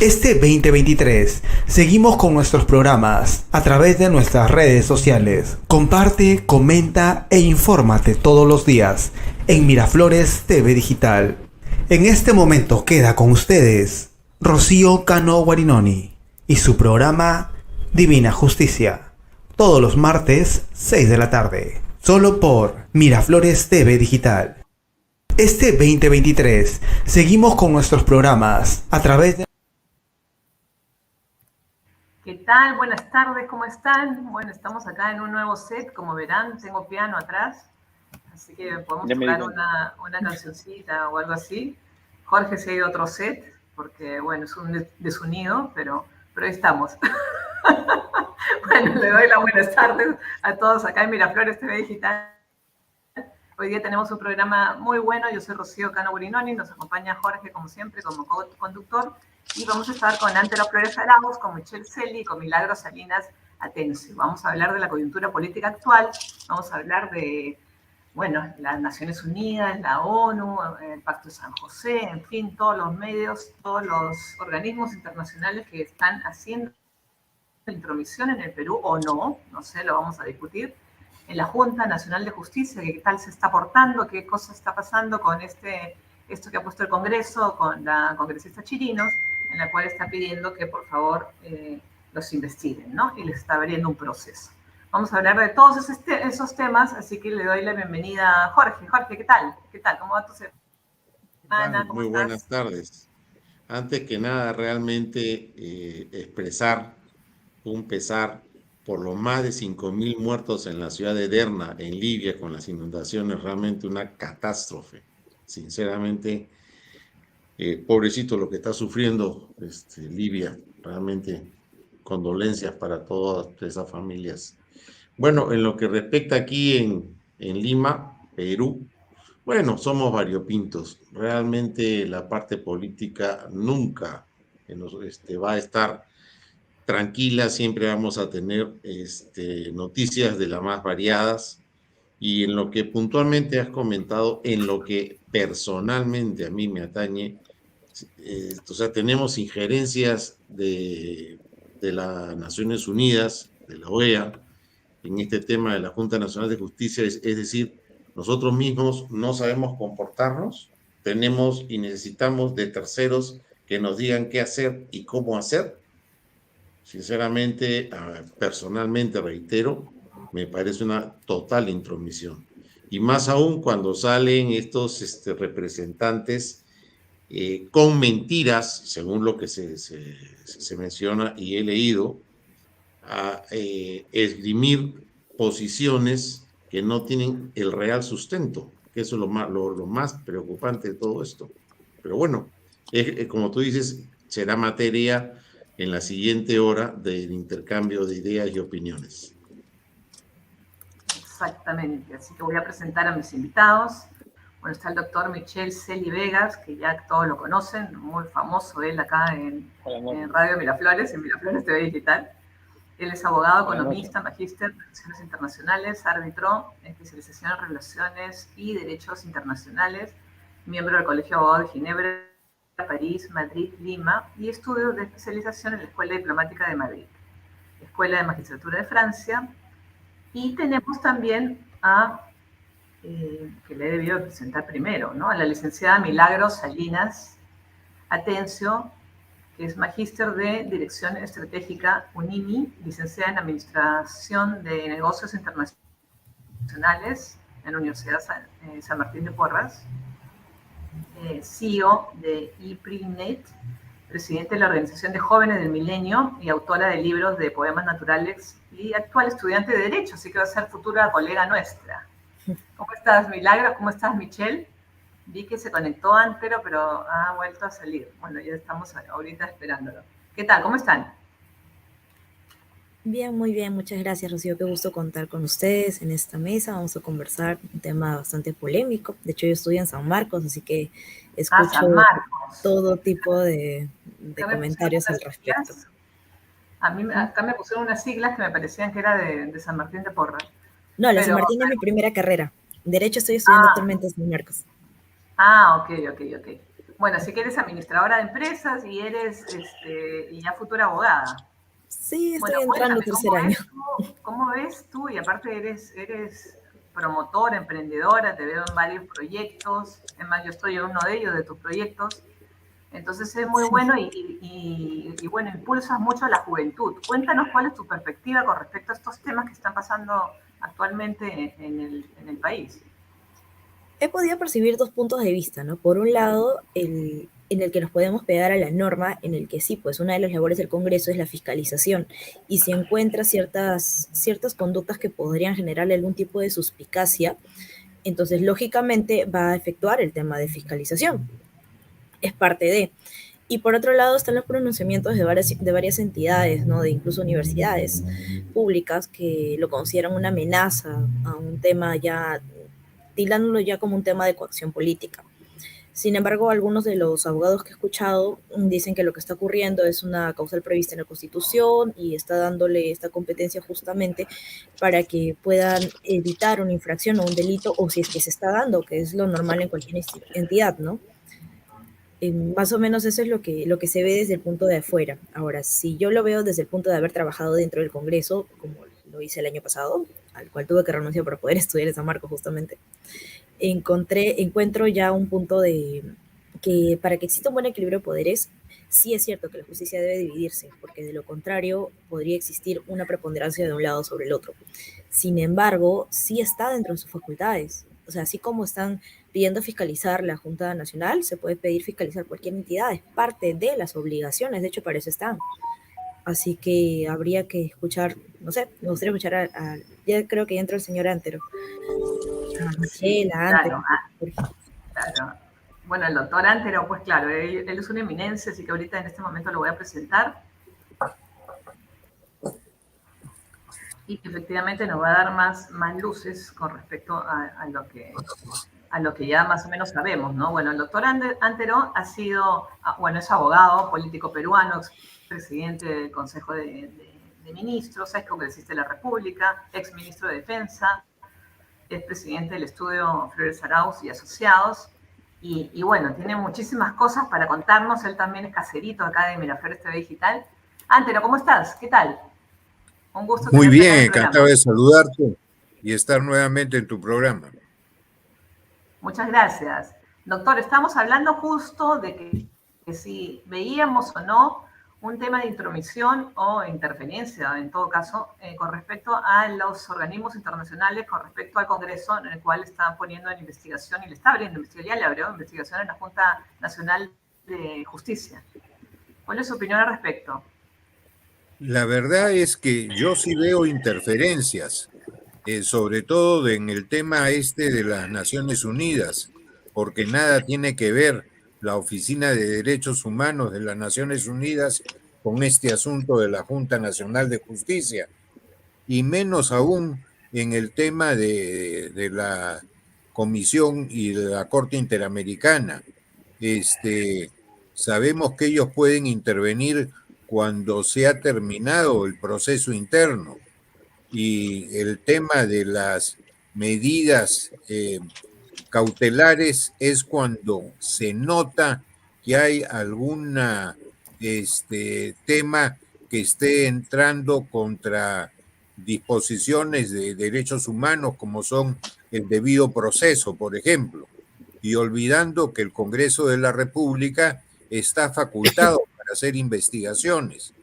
Este 2023 seguimos con nuestros programas a través de nuestras redes sociales. Comparte, comenta e infórmate todos los días en Miraflores TV Digital. En este momento queda con ustedes Rocío Cano Guarinoni y su programa Divina Justicia, todos los martes 6 de la tarde, solo por Miraflores TV Digital. Este 2023 seguimos con nuestros programas a través de... ¿Qué tal? Buenas tardes, ¿cómo están? Bueno, estamos acá en un nuevo set, como verán, tengo piano atrás, así que podemos tocar una cancioncita o algo así. Jorge se ha ido a otro set, porque bueno, es un desunido, pero ahí estamos. Bueno, le doy las buenas tardes a todos acá en Miraflores TV Digital. Hoy día tenemos un programa muy bueno, yo soy Rocío Cano Guarinoni, nos acompaña Jorge como siempre como conductor y vamos a estar con Antero Flores Arauz, con Michelle Celi y con Milagros Salinas Atencio. Vamos a hablar de la coyuntura política actual, vamos a hablar de, bueno, las Naciones Unidas, la ONU, el Pacto de San José, en fin, todos los medios, todos los organismos internacionales que están haciendo intromisión en el Perú o no, no sé, lo vamos a discutir. En la Junta Nacional de Justicia, qué tal se está portando, qué cosa está pasando con esto que ha puesto el Congreso, con la congresista Chirinos, en la cual está pidiendo que por favor los investiguen, ¿no? Y les está abriendo un proceso. Vamos a hablar de todos esos temas, así que le doy la bienvenida a Jorge. Jorge, ¿qué tal? ¿Qué tal? ¿Cómo va tu semana? Muy buenas tardes. Antes que nada, realmente expresar un pesar por los más de 5.000 muertos en la ciudad de Derna, en Libia, con las inundaciones, realmente una catástrofe. Sinceramente, pobrecito lo que está sufriendo Libia, realmente condolencias para todas esas familias. Bueno, en lo que respecta aquí en Lima, Perú, bueno, somos variopintos. Realmente la parte política nunca va a estar tranquila, siempre vamos a tener noticias de las más variadas. Y en lo que puntualmente has comentado, en lo que personalmente a mí me atañe, o sea, tenemos injerencias de las Naciones Unidas, de la OEA, en este tema de la Junta Nacional de Justicia, es decir, nosotros mismos no sabemos comportarnos, tenemos y necesitamos de terceros que nos digan qué hacer y cómo hacer. Sinceramente, personalmente reitero, me parece una total intromisión. Y más aún cuando salen estos representantes con mentiras, según lo que se menciona y he leído, a esgrimir posiciones que no tienen el real sustento, que eso es lo más preocupante de todo esto. Pero bueno, como tú dices, será materia en la siguiente hora del intercambio de ideas y opiniones. Exactamente, así que voy a presentar a mis invitados. Bueno, está el doctor Michel Celi Vegas, que ya todos lo conocen, muy famoso él acá en Radio Miraflores, en Miraflores TV Digital. Él es abogado, economista, magíster en relaciones internacionales, árbitro, especialización en relaciones y derechos internacionales, miembro del Colegio de Abogados de Ginebra, París, Madrid, Lima, y estudios de especialización en la Escuela Diplomática de Madrid, Escuela de Magistratura de Francia. Y tenemos también que le he debido presentar primero, ¿no? A la licenciada Milagros Salinas Atencio, que es magíster de Dirección Estratégica UNIMI, licenciada en Administración de Negocios Internacionales en la Universidad San Martín de Porras, CEO de IPRINET, presidente de la Organización de Jóvenes del Milenio y autora de libros de poemas naturales y actual estudiante de Derecho, así que va a ser futura colega nuestra. ¿Cómo estás, Milagros? ¿Cómo estás, Michelle? Vi que se conectó Antero, pero ha vuelto a salir. Bueno, ya estamos ahorita esperándolo. ¿Qué tal? ¿Cómo están? Bien, muy bien. Muchas gracias, Rocío. Qué gusto contar con ustedes en esta mesa. Vamos a conversar un tema bastante polémico. De hecho, yo estudio en San Marcos, así que escucho todo tipo de comentarios al respecto. A mí acá me pusieron unas siglas que me parecían que era de San Martín de Porras. No, la San Martín es mi primera carrera. Derecho estoy estudiando actualmente en San Marcos. Ah, ok. Bueno, así que eres administradora de empresas y eres y ya futura abogada. Sí, estoy Bueno, entrando cuéntame, tercer año. cómo ves tú? Y aparte eres promotora, emprendedora, te veo en varios proyectos, es más, yo estoy en uno de ellos, de tus proyectos. Entonces es muy bueno y bueno, impulsas mucho a la juventud. Cuéntanos cuál es tu perspectiva con respecto a estos temas que están pasando actualmente en el país. He podido percibir dos puntos de vista, ¿no? Por un lado, en el que nos podemos pegar a la norma, en el que sí, pues una de las labores del Congreso es la fiscalización, y si encuentra ciertas conductas que podrían generarle algún tipo de suspicacia, entonces lógicamente va a efectuar el tema de fiscalización. Es parte de. Y por otro lado están los pronunciamientos de varias entidades, ¿no? De incluso universidades públicas que lo consideran una amenaza a un tema ya, tilándolo ya como un tema de coacción política. Sin embargo, algunos de los abogados que he escuchado dicen que lo que está ocurriendo es una causal prevista en la Constitución y está dándole esta competencia justamente para que puedan evitar una infracción o un delito, o si es que se está dando, que es lo normal en cualquier entidad, ¿no? Más o menos eso es lo que se ve desde el punto de afuera. Ahora, si yo lo veo desde el punto de haber trabajado dentro del Congreso, como lo hice el año pasado, al cual tuve que renunciar para poder estudiar en San Marcos justamente, encuentro ya un punto de que para que exista un buen equilibrio de poderes, sí es cierto que la justicia debe dividirse, porque de lo contrario podría existir una preponderancia de un lado sobre el otro. Sin embargo, sí está dentro de sus facultades. O sea, así como están pidiendo fiscalizar la Junta Nacional, se puede pedir fiscalizar cualquier entidad, es parte de las obligaciones, de hecho para eso están. Así que habría que escuchar, no sé, me gustaría escuchar ya creo que ya entró el señor Antero, a Sí, Michelle, a Antero. claro, claro. Bueno, el doctor Antero, pues claro, él es una eminencia, así que ahorita en este momento lo voy a presentar. Y que efectivamente nos va a dar más luces con respecto a lo que ya más o menos sabemos, ¿no? Bueno, el doctor Antero ha sido, bueno, es abogado, político peruano, presidente del Consejo de Ministros, es congresista de la República, ex ministro de Defensa, es presidente del estudio Flores Arauz y Asociados, y bueno, tiene muchísimas cosas para contarnos, él también es caserito acá de Miraflores TV Digital. Antero, ¿cómo estás? ¿Qué tal? Un gusto Muy tenerte acá en bien, el programa. encantado de saludarte y estar nuevamente en tu programa. Muchas gracias. Doctor, estamos hablando justo de que si veíamos o no un tema de intromisión o interferencia, en todo caso, con respecto a los organismos internacionales, con respecto al Congreso, en el cual están poniendo en investigación, y le está abriendo investigación, ya le abrió investigación en la Junta Nacional de Justicia. ¿Cuál es su opinión al respecto? La verdad es que yo sí veo interferencias, sobre todo en el tema este de las Naciones Unidas, porque nada tiene que ver la Oficina de Derechos Humanos de las Naciones Unidas con este asunto de la Junta Nacional de Justicia, y menos aún en el tema de la Comisión y de la Corte Interamericana. Sabemos que ellos pueden intervenir cuando se ha terminado el proceso interno, y el tema de las medidas cautelares es cuando se nota que hay alguna tema que esté entrando contra disposiciones de derechos humanos, como son el debido proceso, por ejemplo, y olvidando que el Congreso de la República está facultado para hacer investigaciones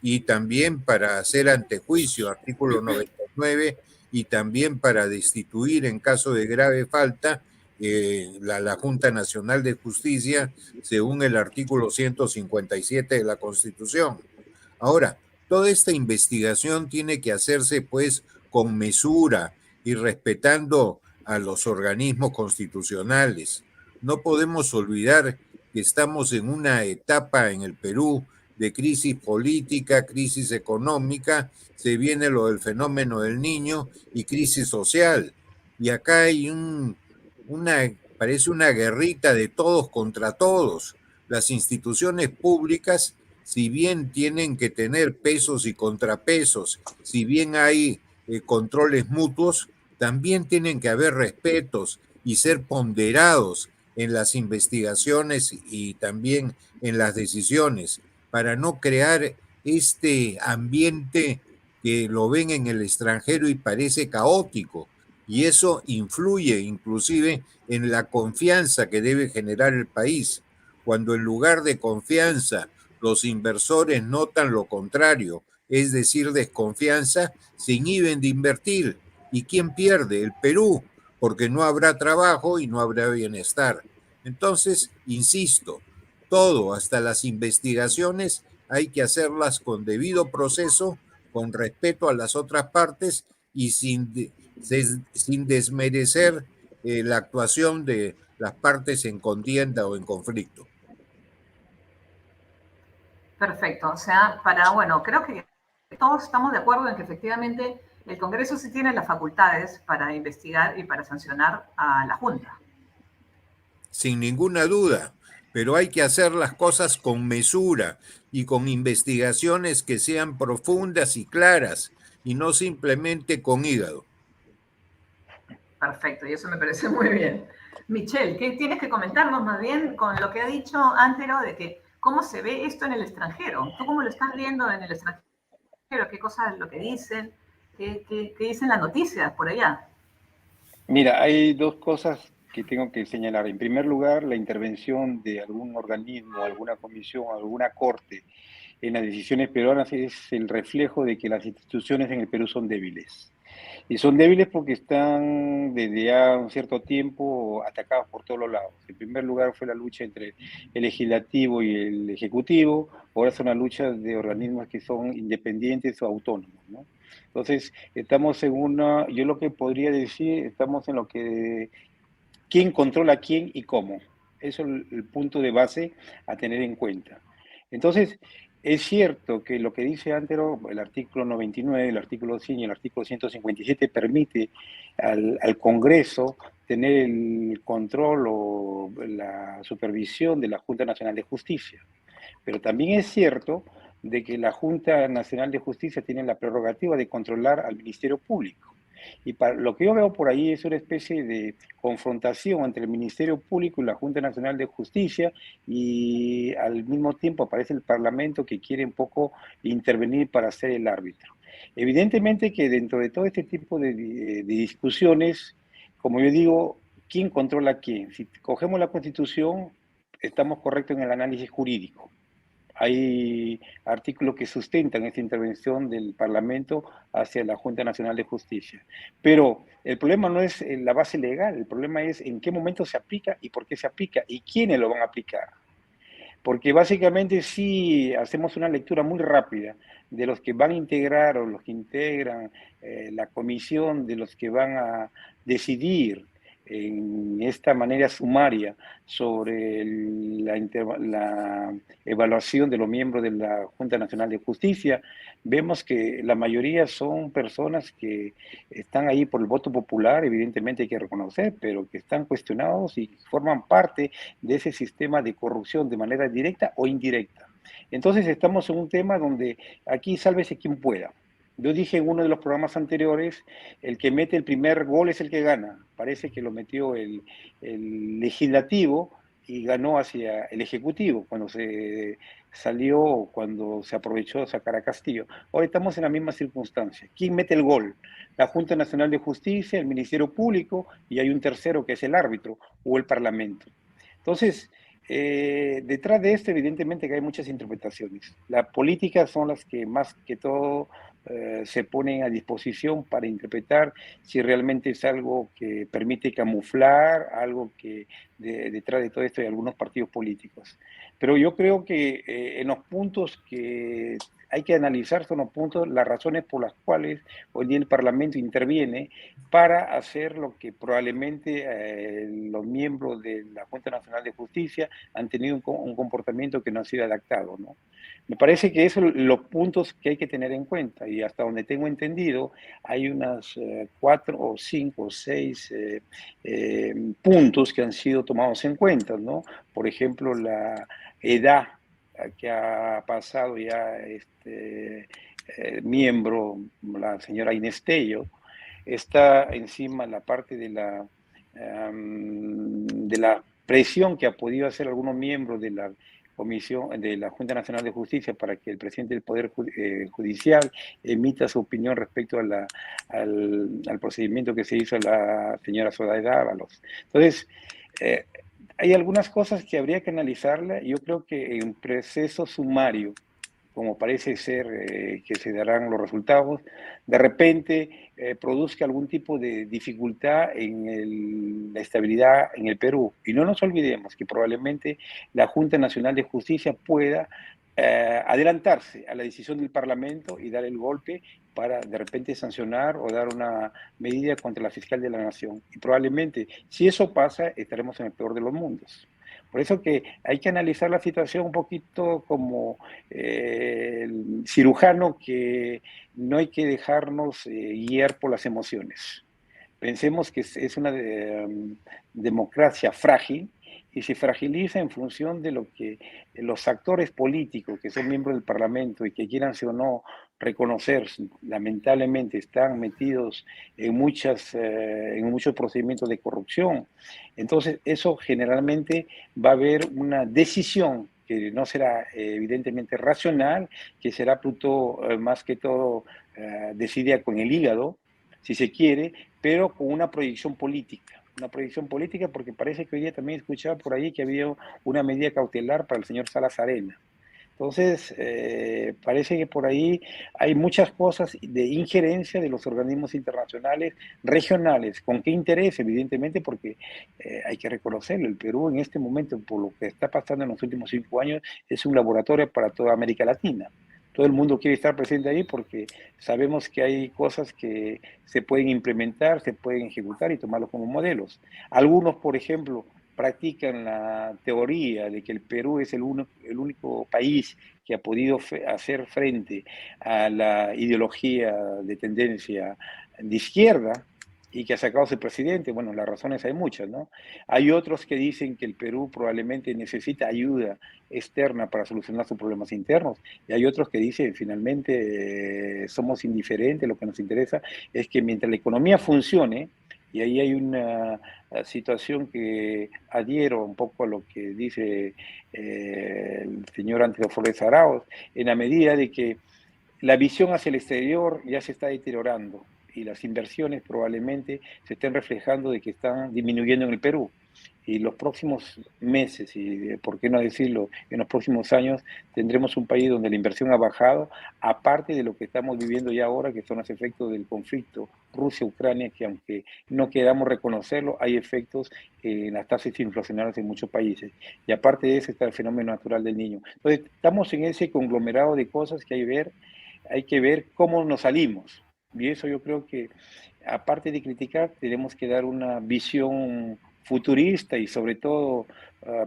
y también para hacer antejuicio, artículo 99, y también para destituir en caso de grave falta la Junta Nacional de Justicia, según el artículo 157 de la Constitución. Ahora, toda esta investigación tiene que hacerse pues con mesura y respetando a los organismos constitucionales. No podemos olvidar que estamos en una etapa en el Perú de crisis política, crisis económica, se viene lo del fenómeno del Niño y crisis social. Y acá hay parece una guerrita de todos contra todos. Las instituciones públicas, si bien tienen que tener pesos y contrapesos, si bien hay controles mutuos, también tienen que haber respetos y ser ponderados en las investigaciones y también en las decisiones, para no crear este ambiente que lo ven en el extranjero y parece caótico. Y eso influye inclusive en la confianza que debe generar el país. Cuando en lugar de confianza los inversores notan lo contrario, es decir, desconfianza, se inhiben de invertir. ¿Y quién pierde? El Perú, porque no habrá trabajo y no habrá bienestar. Entonces, insisto, todo, hasta las investigaciones, hay que hacerlas con debido proceso, con respeto a las otras partes y sin desmerecer la actuación de las partes en contienda o en conflicto. Perfecto. O sea, bueno, creo que todos estamos de acuerdo en que efectivamente el Congreso sí tiene las facultades para investigar y para sancionar a la Junta. Sin ninguna duda, pero hay que hacer las cosas con mesura y con investigaciones que sean profundas y claras y no simplemente con hígado. Perfecto, y eso me parece muy bien. Michelle, ¿qué tienes que comentarnos más bien con lo que ha dicho Antero de que cómo se ve esto en el extranjero? ¿Tú cómo lo estás viendo en el extranjero? ¿Qué cosas es lo que dicen? ¿Qué dicen las noticias por allá? Mira, hay dos cosas que tengo que señalar. En primer lugar, la intervención de algún organismo, alguna comisión, alguna corte en las decisiones peruanas es el reflejo de que las instituciones en el Perú son débiles. Y son débiles porque están desde ya un cierto tiempo atacados por todos los lados. En primer lugar fue la lucha entre el legislativo y el ejecutivo, ahora es una lucha de organismos que son independientes o autónomos, ¿no? Entonces, estamos en yo lo que podría decir, estamos en lo que, quién controla a quién y cómo. Eso es el punto de base a tener en cuenta. Entonces, es cierto que lo que dice Antero, el artículo 99, el artículo 100 y el artículo 157 permite al Congreso tener el control o la supervisión de la Junta Nacional de Justicia. Pero también es cierto de que la Junta Nacional de Justicia tiene la prerrogativa de controlar al Ministerio Público. Y lo que yo veo por ahí es una especie de confrontación entre el Ministerio Público y la Junta Nacional de Justicia, y al mismo tiempo aparece el Parlamento que quiere un poco intervenir para ser el árbitro. Evidentemente que dentro de todo este tipo de discusiones, como yo digo, ¿quién controla a quién? Si cogemos la Constitución, estamos correctos en el análisis jurídico. Hay artículos que sustentan esta intervención del Parlamento hacia la Junta Nacional de Justicia. Pero el problema no es la base legal, el problema es en qué momento se aplica y por qué se aplica y quiénes lo van a aplicar. Porque básicamente si hacemos una lectura muy rápida de los que van a integrar o los que integran la comisión, de los que van a decidir en esta manera sumaria sobre la evaluación de los miembros de la Junta Nacional de Justicia, vemos que la mayoría son personas que están ahí por el voto popular, evidentemente hay que reconocer, pero que están cuestionados y forman parte de ese sistema de corrupción de manera directa o indirecta. Entonces estamos en un tema donde aquí sálvese quien pueda. Yo dije en uno de los programas anteriores, el que mete el primer gol es el que gana. Parece que lo metió el legislativo y ganó hacia el ejecutivo cuando se salió, cuando se aprovechó de sacar a Castillo. Ahora estamos en la misma circunstancia. ¿Quién mete el gol? La Junta Nacional de Justicia, el Ministerio Público, y hay un tercero que es el árbitro o el Parlamento. Entonces, detrás de esto, evidentemente que hay muchas interpretaciones. Las políticas son las que más que todo se ponen a disposición para interpretar si realmente es algo que permite camuflar, algo que detrás de todo esto hay algunos partidos políticos. Pero yo creo que en los puntos que hay que analizar son los puntos, las razones por las cuales hoy día el Parlamento interviene para hacer lo que probablemente los miembros de la Junta Nacional de Justicia han tenido un comportamiento que no ha sido adaptado, ¿no? Me parece que esos son los puntos que hay que tener en cuenta, y hasta donde tengo entendido hay unas 4 o 5 o 6 puntos que han sido tomados en cuenta, ¿no? Por ejemplo, la edad que ha pasado ya miembro, la señora Inés Tello, está encima la parte de la presión que ha podido hacer algunos miembros de la Comisión de la Junta Nacional de Justicia para que el presidente del Poder Judicial emita su opinión respecto a al procedimiento que se hizo a la señora Zoraida Ábalos. Entonces, hay algunas cosas que habría que analizarla. Yo creo que en proceso sumario, como parece ser que se darán los resultados, de repente produzca algún tipo de dificultad en la estabilidad en el Perú. Y no nos olvidemos que probablemente la Junta Nacional de Justicia pueda adelantarse a la decisión del Parlamento y dar el golpe para de repente sancionar o dar una medida contra la fiscal de la Nación. Y probablemente, si eso pasa, estaremos en el peor de los mundos. Por eso que hay que analizar la situación un poquito como el cirujano, que no hay que dejarnos guiar por las emociones. Pensemos que es una democracia frágil y se fragiliza en función de lo que los actores políticos que son miembros del Parlamento y que quieran o no reconocer, lamentablemente están metidos en muchos procedimientos de corrupción. Entonces, eso generalmente va a haber una decisión que no será evidentemente racional, que será más que todo decidida con el hígado, si se quiere, pero con una proyección política. Una proyección política, porque parece que hoy día también escuchaba por ahí que había una medida cautelar para el señor Salas Arena. Entonces, parece que por ahí hay muchas cosas de injerencia de los organismos internacionales, regionales. ¿Con qué interés? Evidentemente, porque hay que reconocerlo, el Perú en este momento, por lo que está pasando en los últimos 5 años, es un laboratorio para toda América Latina. Todo el mundo quiere estar presente ahí porque sabemos que hay cosas que se pueden implementar, se pueden ejecutar y tomarlos como modelos. Algunos, por ejemplo, practican la teoría de que el Perú es el único país que ha podido hacer frente a la ideología de tendencia de izquierda y que ha sacado a su presidente. Bueno, las razones hay muchas, ¿no? Hay otros que dicen que el Perú probablemente necesita ayuda externa para solucionar sus problemas internos, y hay otros que dicen finalmente somos indiferentes, lo que nos interesa es que mientras la economía funcione, y ahí hay una situación que adhiero un poco a lo que dice el señor Ángelo Flores Arauz, en la medida de que la visión hacia el exterior ya se está deteriorando y las inversiones probablemente se estén reflejando de que están disminuyendo en el Perú. Y los próximos meses, y por qué no decirlo, en los próximos años, tendremos un país donde la inversión ha bajado, aparte de lo que estamos viviendo ya ahora, que son los efectos del conflicto Rusia-Ucrania, que aunque no queramos reconocerlo, hay efectos en las tasas inflacionarias en muchos países. Y aparte de eso está el fenómeno natural del Niño. Entonces, estamos en ese conglomerado de cosas que hay que ver cómo nos salimos. Y eso yo creo que, aparte de criticar, tenemos que dar una visión futurista y sobre todo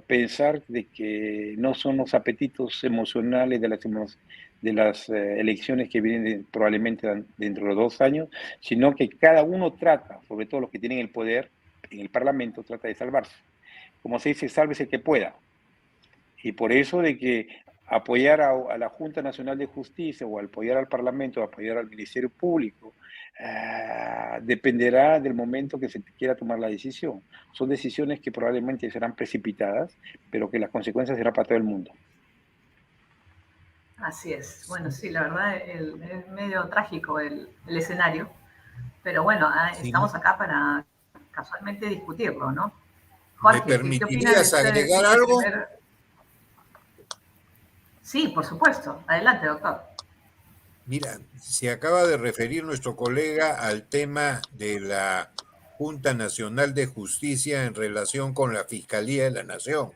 pensar de que no son los apetitos emocionales de las elecciones que vienen probablemente dentro de 2 años, sino que cada uno trata, sobre todo los que tienen el poder en el Parlamento, trata de salvarse. Como se dice, sálvese el que pueda. Y por eso de que apoyar a la Junta Nacional de Justicia o apoyar al Parlamento, o apoyar al Ministerio Público, dependerá del momento que se quiera tomar la decisión. Son decisiones que probablemente serán precipitadas, pero que las consecuencias serán para todo el mundo. Así es. Bueno, sí, la verdad es medio trágico el escenario, pero bueno, sí, estamos acá para casualmente discutirlo, ¿no? Jorge, ¿me permitirías agregar algo? Sí, por supuesto. Adelante, doctor. Mira, se acaba de referir nuestro colega al tema de la Junta Nacional de Justicia en relación con la Fiscalía de la Nación.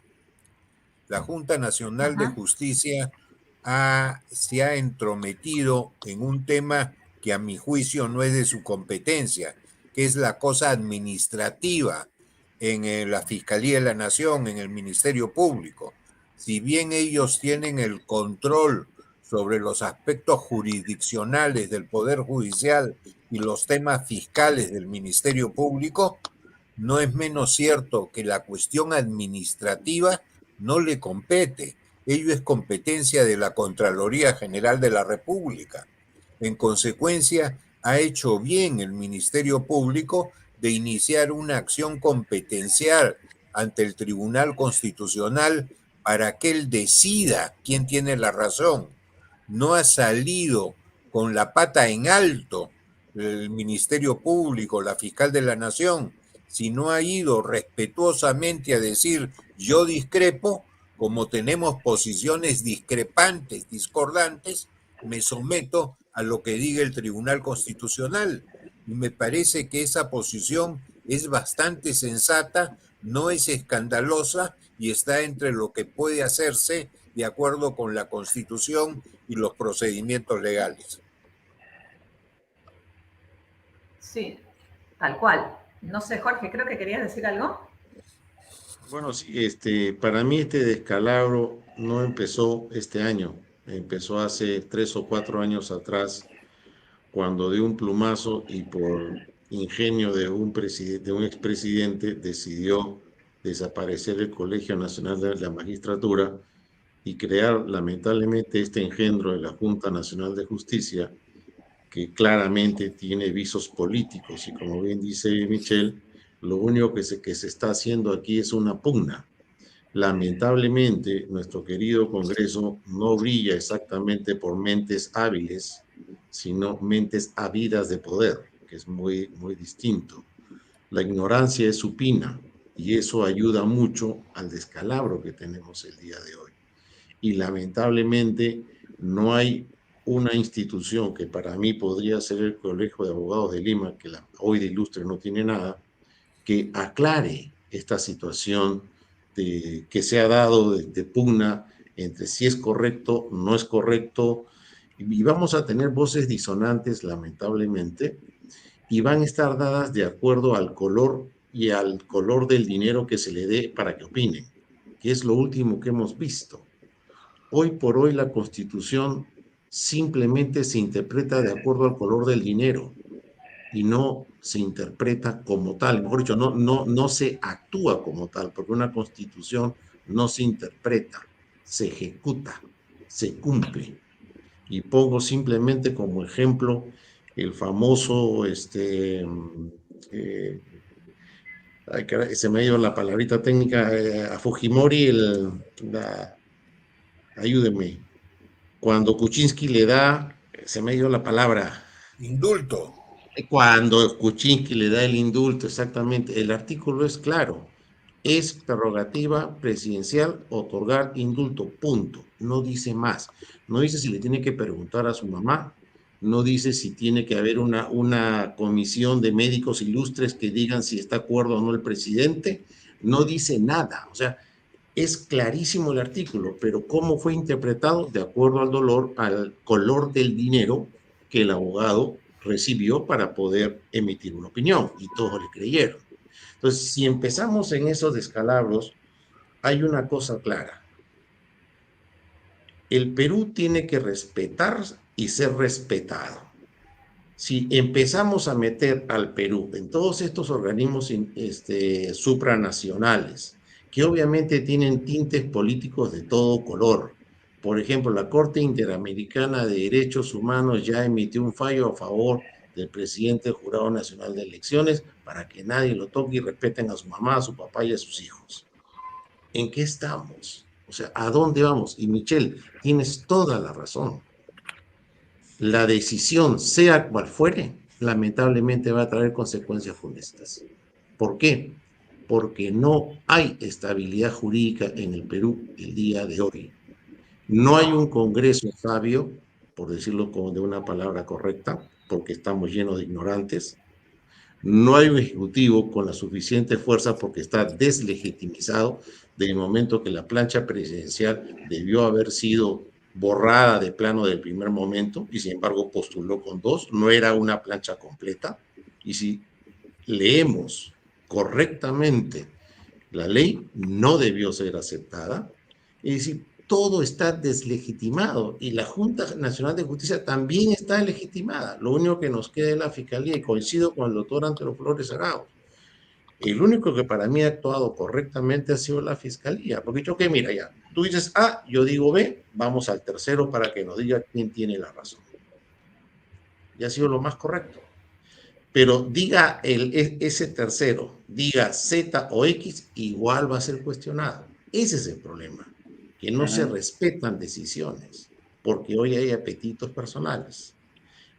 La Junta Nacional de Justicia se ha entrometido en un tema que a mi juicio no es de su competencia, que es la cosa administrativa en la Fiscalía de la Nación, en el Ministerio Público. Si bien ellos tienen el control sobre los aspectos jurisdiccionales del Poder Judicial y los temas fiscales del Ministerio Público, no es menos cierto que la cuestión administrativa no le compete. Ello es competencia de la Contraloría General de la República. En consecuencia, ha hecho bien el Ministerio Público de iniciar una acción competencial ante el Tribunal Constitucional para que él decida quién tiene la razón. No ha salido con la pata en alto el Ministerio Público, la Fiscal de la Nación, sino ha ido respetuosamente a decir: yo discrepo, como tenemos posiciones discrepantes, discordantes, me someto a lo que diga el Tribunal Constitucional. Y me parece que esa posición es bastante sensata, no es escandalosa y está entre lo que puede hacerse de acuerdo con la Constitución y los procedimientos legales. Sí, tal cual. No sé, Jorge, creo que querías decir algo. Bueno, sí, para mí este descalabro no empezó este año, empezó hace 3 o 4 años atrás, cuando de un plumazo y por ingenio de un expresidente decidió desaparecer el Colegio Nacional de la Magistratura y crear lamentablemente este engendro de la Junta Nacional de Justicia, que claramente tiene visos políticos y, como bien dice Michelle, lo único que se está haciendo aquí es una pugna. Lamentablemente, nuestro querido Congreso no brilla exactamente por mentes hábiles, sino mentes ávidas de poder, que es muy, muy distinto. La ignorancia es supina y eso ayuda mucho al descalabro que tenemos el día de hoy. Y lamentablemente no hay una institución que para mí podría ser el Colegio de Abogados de Lima, que hoy de ilustre no tiene nada, que aclare esta situación que se ha dado de pugna entre si es correcto, no es correcto, y vamos a tener voces disonantes, lamentablemente, y van a estar dadas de acuerdo al color y al color del dinero que se le dé para que opinen, que es lo último que hemos visto. Hoy por hoy la Constitución simplemente se interpreta de acuerdo al color del dinero y no se interpreta como tal, mejor dicho, no se actúa como tal, porque una Constitución no se interpreta, se ejecuta, se cumple. Y pongo simplemente como ejemplo el famoso, se me ha ido la palabrita técnica, a Fujimori, ayúdenme, cuando Kuczynski le da, se me ha ido la palabra. Indulto. Cuando Kuczynski le da el indulto, exactamente, el artículo es claro, es prerrogativa presidencial otorgar indulto, punto, no dice más, no dice si le tiene que preguntar a su mamá, no dice si tiene que haber una comisión de médicos ilustres que digan si está de acuerdo o no el presidente, no dice nada, o sea, es clarísimo el artículo, pero ¿cómo fue interpretado? De acuerdo al color del dinero que el abogado recibió para poder emitir una opinión, y todos le creyeron. Entonces, si empezamos en esos descalabros, hay una cosa clara. El Perú tiene que respetar y ser respetado. Si empezamos a meter al Perú en todos estos organismos supranacionales, que obviamente tienen tintes políticos de todo color. Por ejemplo, la Corte Interamericana de Derechos Humanos ya emitió un fallo a favor del presidente del Jurado Nacional de Elecciones para que nadie lo toque y respeten a su mamá, a su papá y a sus hijos. ¿En qué estamos? O sea, ¿a dónde vamos? Y Michelle, tienes toda la razón. La decisión, sea cual fuere, lamentablemente va a traer consecuencias funestas. ¿Por qué? Porque no hay estabilidad jurídica en el Perú el día de hoy. No hay un Congreso sabio, por decirlo de una palabra correcta, porque estamos llenos de ignorantes. No hay un Ejecutivo con la suficiente fuerza porque está deslegitimizado del momento que la plancha presidencial debió haber sido borrada de plano del primer momento y sin embargo postuló con 2, no era una plancha completa. Y si leemos correctamente la ley, no debió ser aceptada. Es decir, todo está deslegitimado y la Junta Nacional de Justicia también está legitimada. Lo único que nos queda es la Fiscalía, y coincido con el doctor Antero Flores Arauz. El único que para mí ha actuado correctamente ha sido la Fiscalía, porque yo que mira ya, tú dices A, yo digo B, vamos al tercero para que nos diga quién tiene la razón. Y ha sido lo más correcto. Pero diga ese tercero, diga Z o X, igual va a ser cuestionado. Ese es el problema, que no se respetan decisiones, porque hoy hay apetitos personales.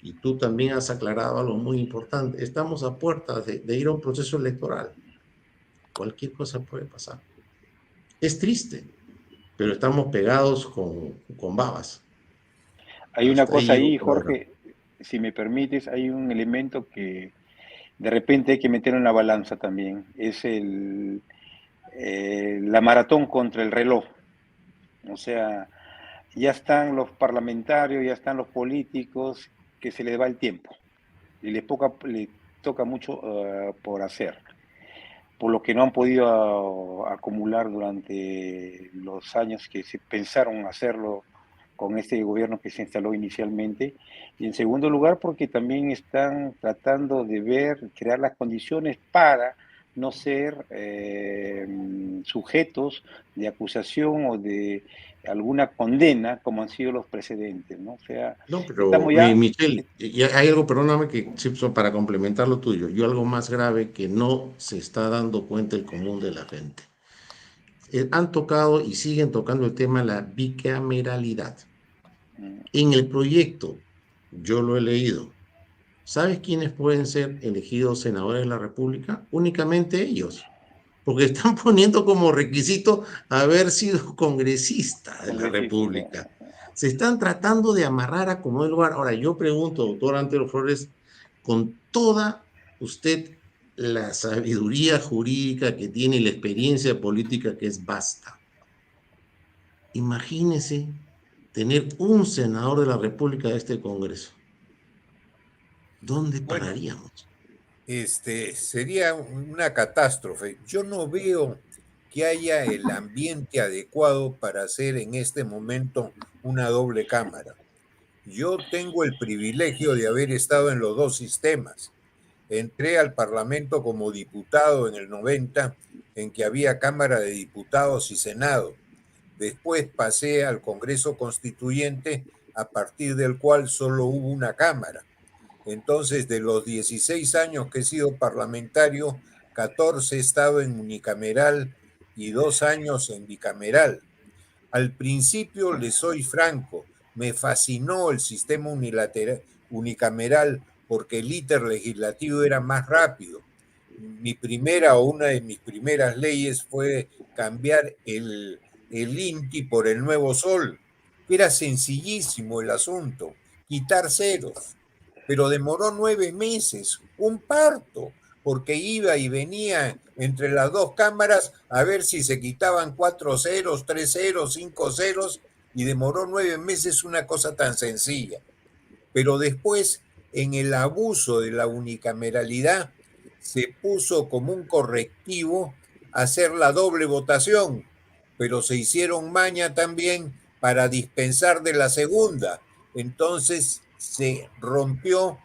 Y tú también has aclarado algo muy importante. Estamos a puertas de ir a un proceso electoral. Cualquier cosa puede pasar. Es triste, pero estamos pegados con babas. Hay una Hasta cosa ahí, ahí, Jorge, si me permites, hay un elemento que de repente hay que meter en la balanza también. Es la maratón contra el reloj. O sea, ya están los parlamentarios, ya están los políticos, que se les va el tiempo. Y les toca mucho por hacer, por lo que no han podido acumular durante los años que se pensaron hacerlo con este gobierno que se instaló inicialmente. Y en segundo lugar, porque también están tratando de crear las condiciones para no ser sujetos de acusación o de alguna condena como han sido los precedentes, ¿no? O sea, no, pero estamos ya... Michelle, hay algo, perdóname, que Simpson, para complementar lo tuyo, yo algo más grave que no se está dando cuenta el común de la gente. Han tocado y siguen tocando el tema de la bicameralidad. En el proyecto, yo lo he leído, ¿sabes quiénes pueden ser elegidos senadores de la República? Únicamente ellos, porque están poniendo como requisito haber sido congresista de la República. Se están tratando de amarrar a como el lugar. Ahora, yo pregunto, doctor Antero Flores, con toda usted la sabiduría jurídica que tiene y la experiencia política que es vasta, imagínese tener un senador de la República de este Congreso. ¿Dónde pararíamos? Sería una catástrofe. Yo no veo que haya el ambiente adecuado para hacer en este momento una doble cámara. Yo tengo el privilegio de haber estado en los dos sistemas. Entré al Parlamento como diputado en el 90, en que había Cámara de Diputados y Senado. Después pasé al Congreso Constituyente, a partir del cual solo hubo una Cámara. Entonces, de los 16 años que he sido parlamentario, 14 he estado en unicameral y 2 años en bicameral. Al principio, les soy franco, me fascinó el sistema unicameral porque el íter legislativo era más rápido. Una de mis primeras leyes fue cambiar el INTI por el Nuevo Sol. Era sencillísimo el asunto, quitar ceros. Pero demoró 9 meses, un parto, porque iba y venía entre las dos cámaras a ver si se quitaban 4 ceros, 3 ceros, 5 ceros, y demoró 9 meses una cosa tan sencilla. Pero después, en el abuso de la unicameralidad, se puso como un correctivo hacer la doble votación, pero se hicieron maña también para dispensar de la segunda. Entonces se rompió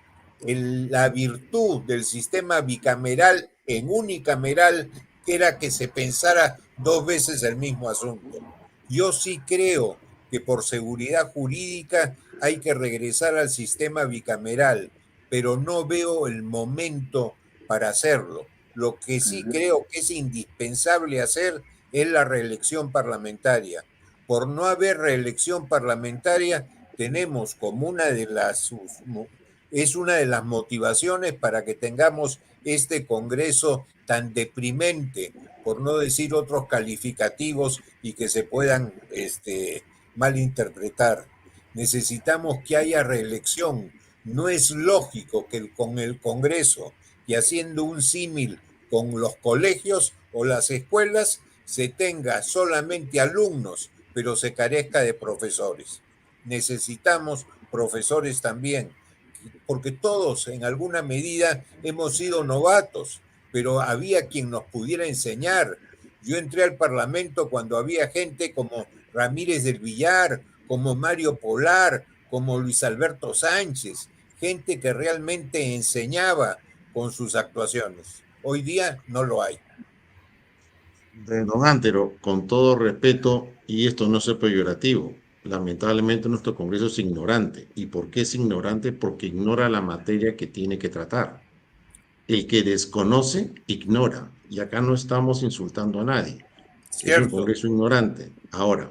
la virtud del sistema bicameral en unicameral, que era que se pensara 2 veces el mismo asunto. Yo sí creo que por seguridad jurídica hay que regresar al sistema bicameral, pero no veo el momento para hacerlo. Lo que sí creo que es indispensable hacer es la reelección parlamentaria. Por no haber reelección parlamentaria, tenemos como una de las motivaciones para que tengamos este Congreso tan deprimente, por no decir otros calificativos y que se puedan malinterpretar. Necesitamos que haya reelección. No es lógico que con el Congreso, y haciendo un símil con los colegios o las escuelas, se tenga solamente alumnos, pero se carezca de profesores. Necesitamos profesores también, porque todos en alguna medida hemos sido novatos, pero había quien nos pudiera enseñar. Yo entré al Parlamento cuando había gente como Ramírez del Villar, como Mario Polar, como Luis Alberto Sánchez, gente que realmente enseñaba con sus actuaciones. Hoy día no lo hay. Don Antero, con todo respeto, y esto no es peyorativo, lamentablemente nuestro Congreso es ignorante. ¿Y por qué es ignorante? Porque ignora la materia que tiene que tratar. El que desconoce, ignora. Y acá no estamos insultando a nadie. Es un Cierto. Congreso ignorante. Ahora,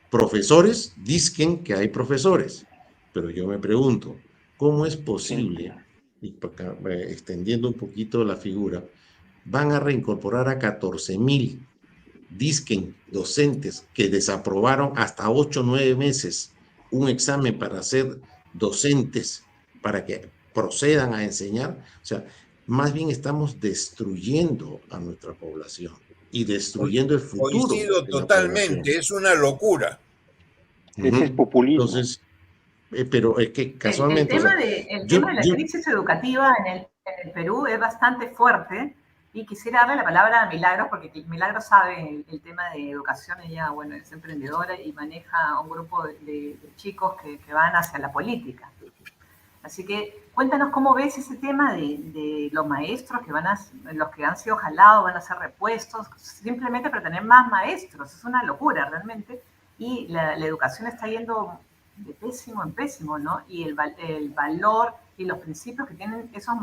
profesores, dicen que hay profesores. Pero yo me pregunto, ¿cómo es posible, y extendiendo un poquito la figura, van a reincorporar a 14,000 disquen docentes que desaprobaron hasta 8 o 9 meses un examen para ser docentes, para que procedan a enseñar? O sea, más bien estamos destruyendo a nuestra población y destruyendo el futuro Coincido de la población. totalmente, es una locura. Ese es populismo. Entonces, pero es que casualmente, el o sea, tema de la crisis educativa en el Perú es bastante fuerte, y quisiera darle la palabra a Milagros, porque Milagros sabe el tema de educación. Ella, bueno, es emprendedora y maneja un grupo de chicos que van hacia la política. Así que cuéntanos cómo ves ese tema de los maestros los que han sido jalados, van a ser repuestos, simplemente para tener más maestros. Es una locura realmente, y la educación está yendo de pésimo en pésimo, ¿no? Y el valor y los principios que tienen esos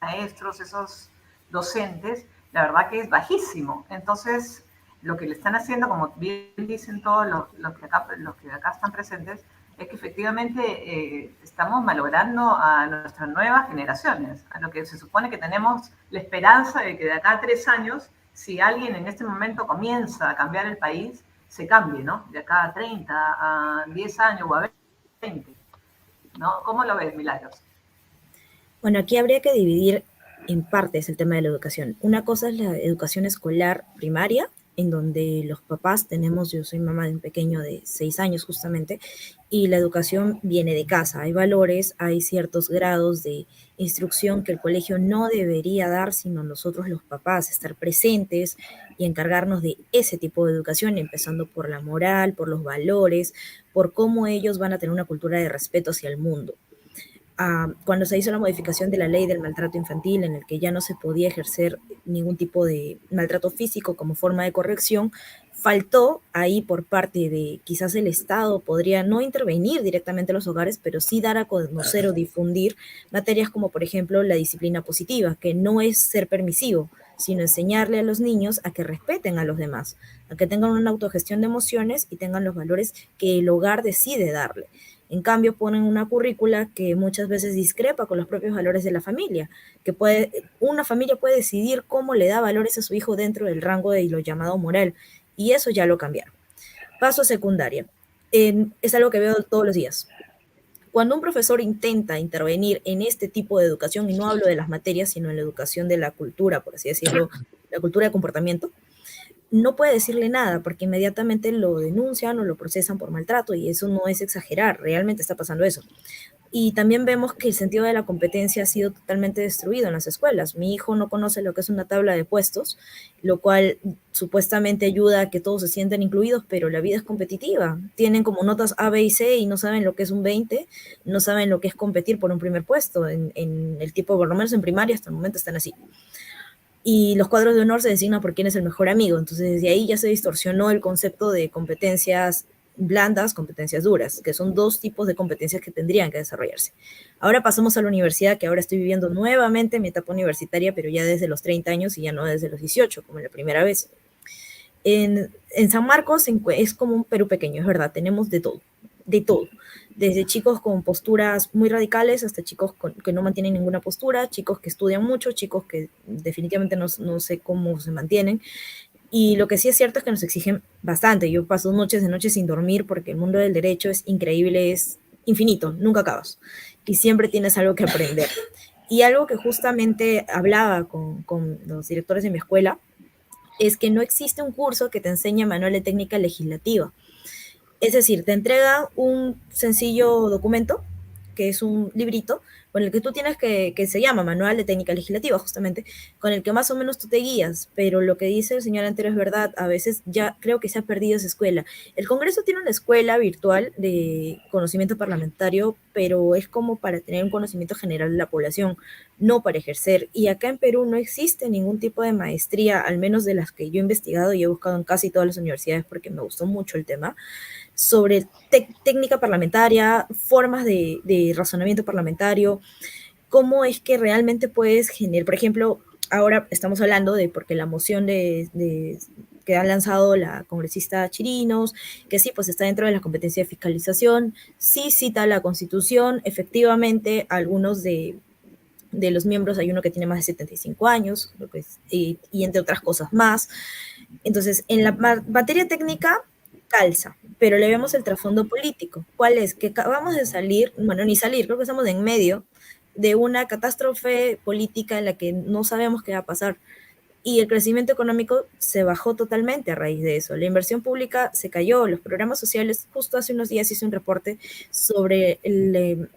maestros, esos docentes, la verdad que es bajísimo. Entonces, lo que le están haciendo, como bien dicen todos los que acá están presentes, es que efectivamente estamos malogrando a nuestras nuevas generaciones, a lo que se supone que tenemos la esperanza de que de acá a 3 años, si alguien en este momento comienza a cambiar el país, se cambie, ¿no? De acá a 30, a 10 años o a 20, ¿no? ¿Cómo lo ves, Milagros? Bueno, aquí habría que dividir en partes el tema de la educación. Una cosa es la educación escolar primaria, en donde los papás yo soy mamá de un pequeño de 6 años justamente, y la educación viene de casa. Hay valores, hay ciertos grados de instrucción que el colegio no debería dar, sino nosotros los papás, estar presentes y encargarnos de ese tipo de educación, empezando por la moral, por los valores, por cómo ellos van a tener una cultura de respeto hacia el mundo. Cuando se hizo la modificación de la ley del maltrato infantil, en el que ya no se podía ejercer ningún tipo de maltrato físico como forma de corrección, faltó ahí por parte de quizás el Estado podría no intervenir directamente en los hogares, pero sí dar a conocer o difundir materias como por ejemplo la disciplina positiva, que no es ser permisivo, sino enseñarle a los niños a que respeten a los demás, a que tengan una autogestión de emociones y tengan los valores que el hogar decide darle. En cambio, ponen una currícula que muchas veces discrepa con los propios valores de la familia, una familia puede decidir cómo le da valores a su hijo dentro del rango de lo llamado moral, y eso ya lo cambiaron. Paso a secundaria. Es algo que veo todos los días. Cuando un profesor intenta intervenir en este tipo de educación, y no hablo de las materias, sino en la educación de la cultura, por así decirlo, la cultura de comportamiento, no puede decirle nada porque inmediatamente lo denuncian o lo procesan por maltrato, y eso no es exagerar, realmente está pasando eso. Y también vemos que el sentido de la competencia ha sido totalmente destruido en las escuelas. Mi hijo no conoce lo que es una tabla de puestos, lo cual supuestamente ayuda a que todos se sientan incluidos, pero la vida es competitiva. Tienen como notas A, B y C y no saben lo que es un 20, no saben lo que es competir por un primer puesto. En el tipo, por lo menos en primaria, hasta el momento están así. Y los cuadros de honor se designan por quién es el mejor amigo. Entonces, desde ahí ya se distorsionó el concepto de competencias blandas, competencias duras, que son 2 tipos de competencias que tendrían que desarrollarse. Ahora pasamos a la universidad, que ahora estoy viviendo nuevamente mi etapa universitaria, pero ya desde los 30 años y ya no desde los 18, como la primera vez. En San Marcos es como un Perú pequeño, es verdad, tenemos de todo, desde chicos con posturas muy radicales hasta chicos que no mantienen ninguna postura, chicos que estudian mucho, chicos que definitivamente no sé cómo se mantienen. Y lo que sí es cierto es que nos exigen bastante. Yo paso noches de noche sin dormir porque el mundo del derecho es increíble, es infinito, nunca acabas. Y siempre tienes algo que aprender. Y algo que justamente hablaba con los directores de mi escuela es que no existe un curso que te enseñe manual de técnica legislativa. Es decir, te entrega un sencillo documento, que es un librito, con el que tú tienes que se llama Manual de Técnica Legislativa, justamente, con el que más o menos tú te guías, pero lo que dice el señor anterior es verdad, a veces ya creo que se ha perdido esa escuela. El Congreso tiene una escuela virtual de conocimiento parlamentario, pero es como para tener un conocimiento general de la población, no para ejercer. Y acá en Perú no existe ningún tipo de maestría, al menos de las que yo he investigado y he buscado en casi todas las universidades porque me gustó mucho el tema, sobre técnica parlamentaria, formas de razonamiento parlamentario. cómo es que realmente puedes generar, por ejemplo, ahora estamos hablando de, porque la moción que han lanzado la congresista Chirinos, que sí, pues está dentro de la competencia de fiscalización, sí cita la Constitución, efectivamente algunos de los miembros, hay uno que tiene más de 75 años, y entre otras cosas más. Entonces, en la materia técnica calza, pero le vemos el trasfondo político. ¿Cuál es? Que acabamos de salir, bueno, ni salir, creo que estamos en medio de una catástrofe política en la que no sabemos qué va a pasar. Y el crecimiento económico se bajó totalmente a raíz de eso. La inversión pública se cayó, los programas sociales, justo hace unos días hice un reporte sobre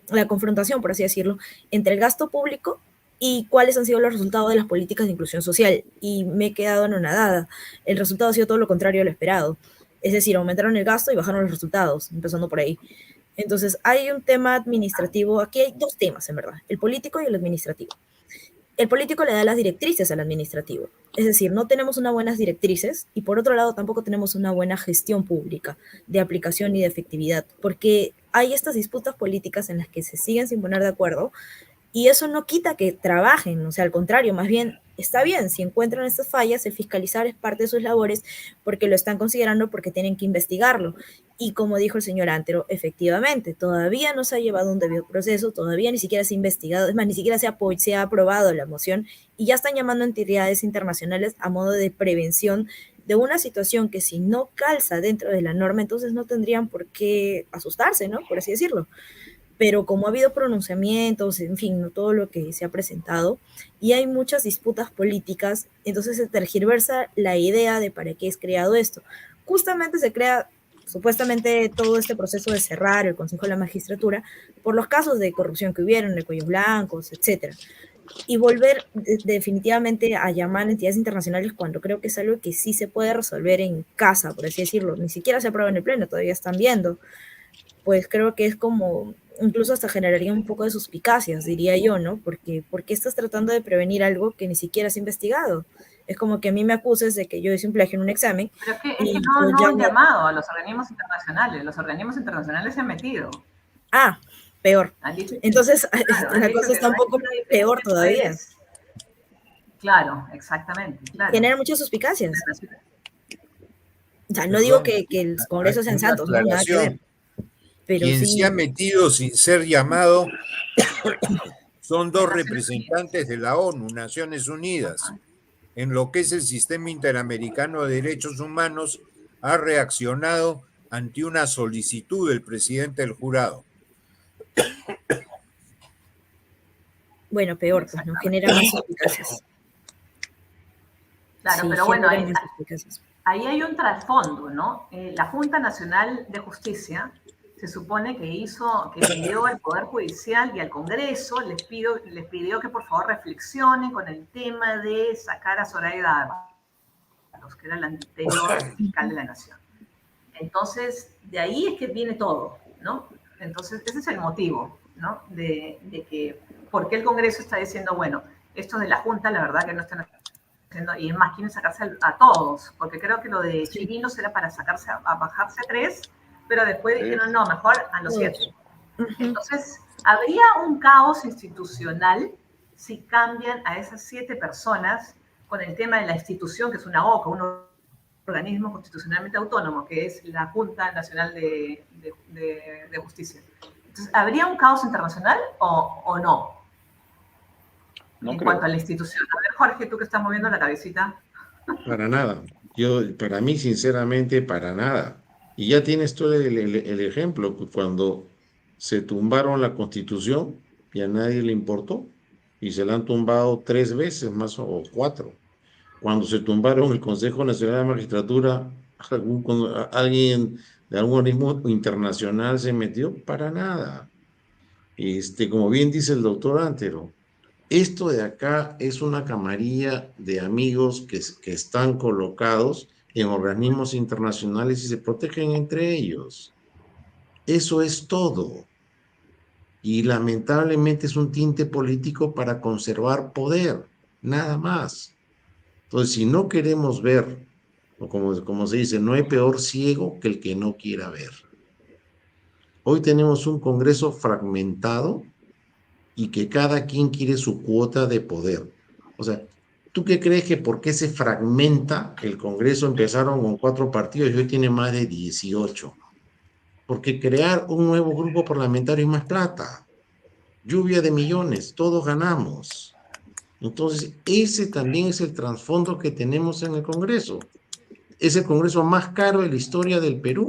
la confrontación, por así decirlo, entre el gasto público y cuáles han sido los resultados de las políticas de inclusión social. Y me he quedado anonadada. El resultado ha sido todo lo contrario a lo esperado. Es decir, aumentaron el gasto y bajaron los resultados, empezando por ahí. Entonces, hay un tema administrativo, aquí hay dos temas en verdad, el político y el administrativo. El político le da las directrices al administrativo, es decir, no tenemos unas buenas directrices y por otro lado tampoco tenemos una buena gestión pública de aplicación y de efectividad, porque hay estas disputas políticas en las que se siguen sin poner de acuerdo y eso no quita que trabajen, o sea, al contrario, más bien está bien, si encuentran estas fallas, el fiscalizar es parte de sus labores porque lo están considerando porque tienen que investigarlo. Y como dijo el señor Antero, efectivamente, todavía no se ha llevado un debido proceso, todavía ni siquiera se ha investigado, es más, ni siquiera se ha aprobado la moción y ya están llamando a entidades internacionales a modo de prevención de una situación que si no calza dentro de la norma, entonces no tendrían por qué asustarse, ¿no? Por así decirlo. Pero como ha habido pronunciamientos, en fin, no todo lo que se ha presentado, y hay muchas disputas políticas, entonces se tergiversa la idea de para qué es creado esto. Justamente se crea supuestamente todo este proceso de cerrar el Consejo de la Magistratura por los casos de corrupción que hubieron, de cuellos blancos, etcétera. Y volver definitivamente a llamar a entidades internacionales cuando creo que es algo que sí se puede resolver en casa, por así decirlo. Ni siquiera se aprueba en el Pleno, todavía están viendo. Pues creo que es como, incluso hasta generaría un poco de suspicacias, diría yo, ¿no? Porque ¿por qué estás tratando de prevenir algo que ni siquiera has investigado? Es como que a mí me acuses de que yo hice un plagio en un examen. Pero es que no han llamado a los organismos internacionales. Los organismos internacionales se han metido. Ah, peor. Entonces, claro, la cosa está un poco peor todavía. Claro, exactamente. Claro. Genera muchas suspicacias. O sea, no digo que el Congreso sean santos, no, nada que ver. Pero quien sí se ha metido sin ser llamado son dos representantes de la ONU, Naciones Unidas. En lo que es el Sistema Interamericano de Derechos Humanos, ha reaccionado ante una solicitud del presidente del jurado. Bueno, peor, pues no genera más suspicacias. Claro, sí, pero bueno, ahí hay un trasfondo, ¿no? La Junta Nacional de Justicia se supone que pidió al Poder Judicial y al Congreso, les pidió que por favor reflexionen con el tema de sacar a Zoraida Ábalos, que era la anterior fiscal de la Nación. Entonces, de ahí es que viene todo, ¿no? Entonces, ese es el motivo, ¿no? De que, ¿por qué el Congreso está diciendo, bueno, esto de la Junta, la verdad que no están haciendo, y es más, quieren sacarse a todos, porque creo que lo de Chirinos era para sacarse a bajarse 3, pero después dijeron, no, mejor a los 7. Entonces, habría un caos institucional si cambian a esas 7 personas con el tema de la institución, que es una OCA, un organismo constitucionalmente autónomo, que es la Junta Nacional de Justicia. Entonces, ¿habría un caos internacional o no? En cuanto a la institución. A ver, Jorge, tú que estás moviendo la cabecita. Para nada. Para mí, sinceramente, para nada. Y ya tienes tú el ejemplo, cuando se tumbaron la Constitución y a nadie le importó, y se la han tumbado 3 veces más o 4. Cuando se tumbaron el Consejo Nacional de Magistratura, alguien de algún organismo internacional se metió, para nada. Como bien dice el doctor Antero, esto de acá es una camarilla de amigos que están colocados en organismos internacionales y se protegen entre ellos. Eso es todo. Y lamentablemente es un tinte político para conservar poder, nada más. Entonces, si no queremos ver, o como se dice, no hay peor ciego que el que no quiera ver. Hoy tenemos un Congreso fragmentado y que cada quien quiere su cuota de poder. O sea, ¿tú qué crees que por qué se fragmenta el Congreso? Empezaron con 4 partidos y hoy tiene más de 18. Porque crear un nuevo grupo parlamentario es más plata. Lluvia de millones, todos ganamos. Entonces, ese también es el trasfondo que tenemos en el Congreso. Es el Congreso más caro de la historia del Perú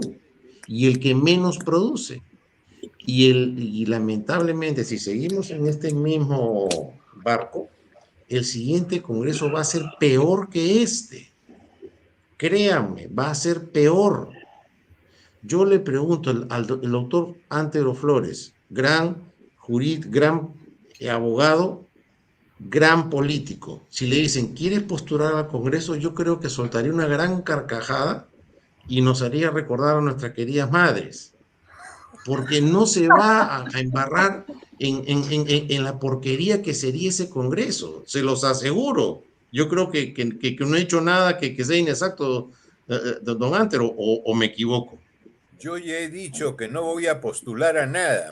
y el que menos produce. Y lamentablemente, si seguimos en este mismo barco, el siguiente Congreso va a ser peor que este. Créanme, va a ser peor. Yo le pregunto al doctor Antero Flores, gran abogado, gran político. Si le dicen, ¿quieres postular al Congreso? Yo creo que soltaría una gran carcajada y nos haría recordar a nuestras queridas madres. Porque no se va a embarrar en la porquería que sería ese Congreso. Se los aseguro. Yo creo que no he hecho nada que sea inexacto, don Antero, o me equivoco. Yo ya he dicho que no voy a postular a nada,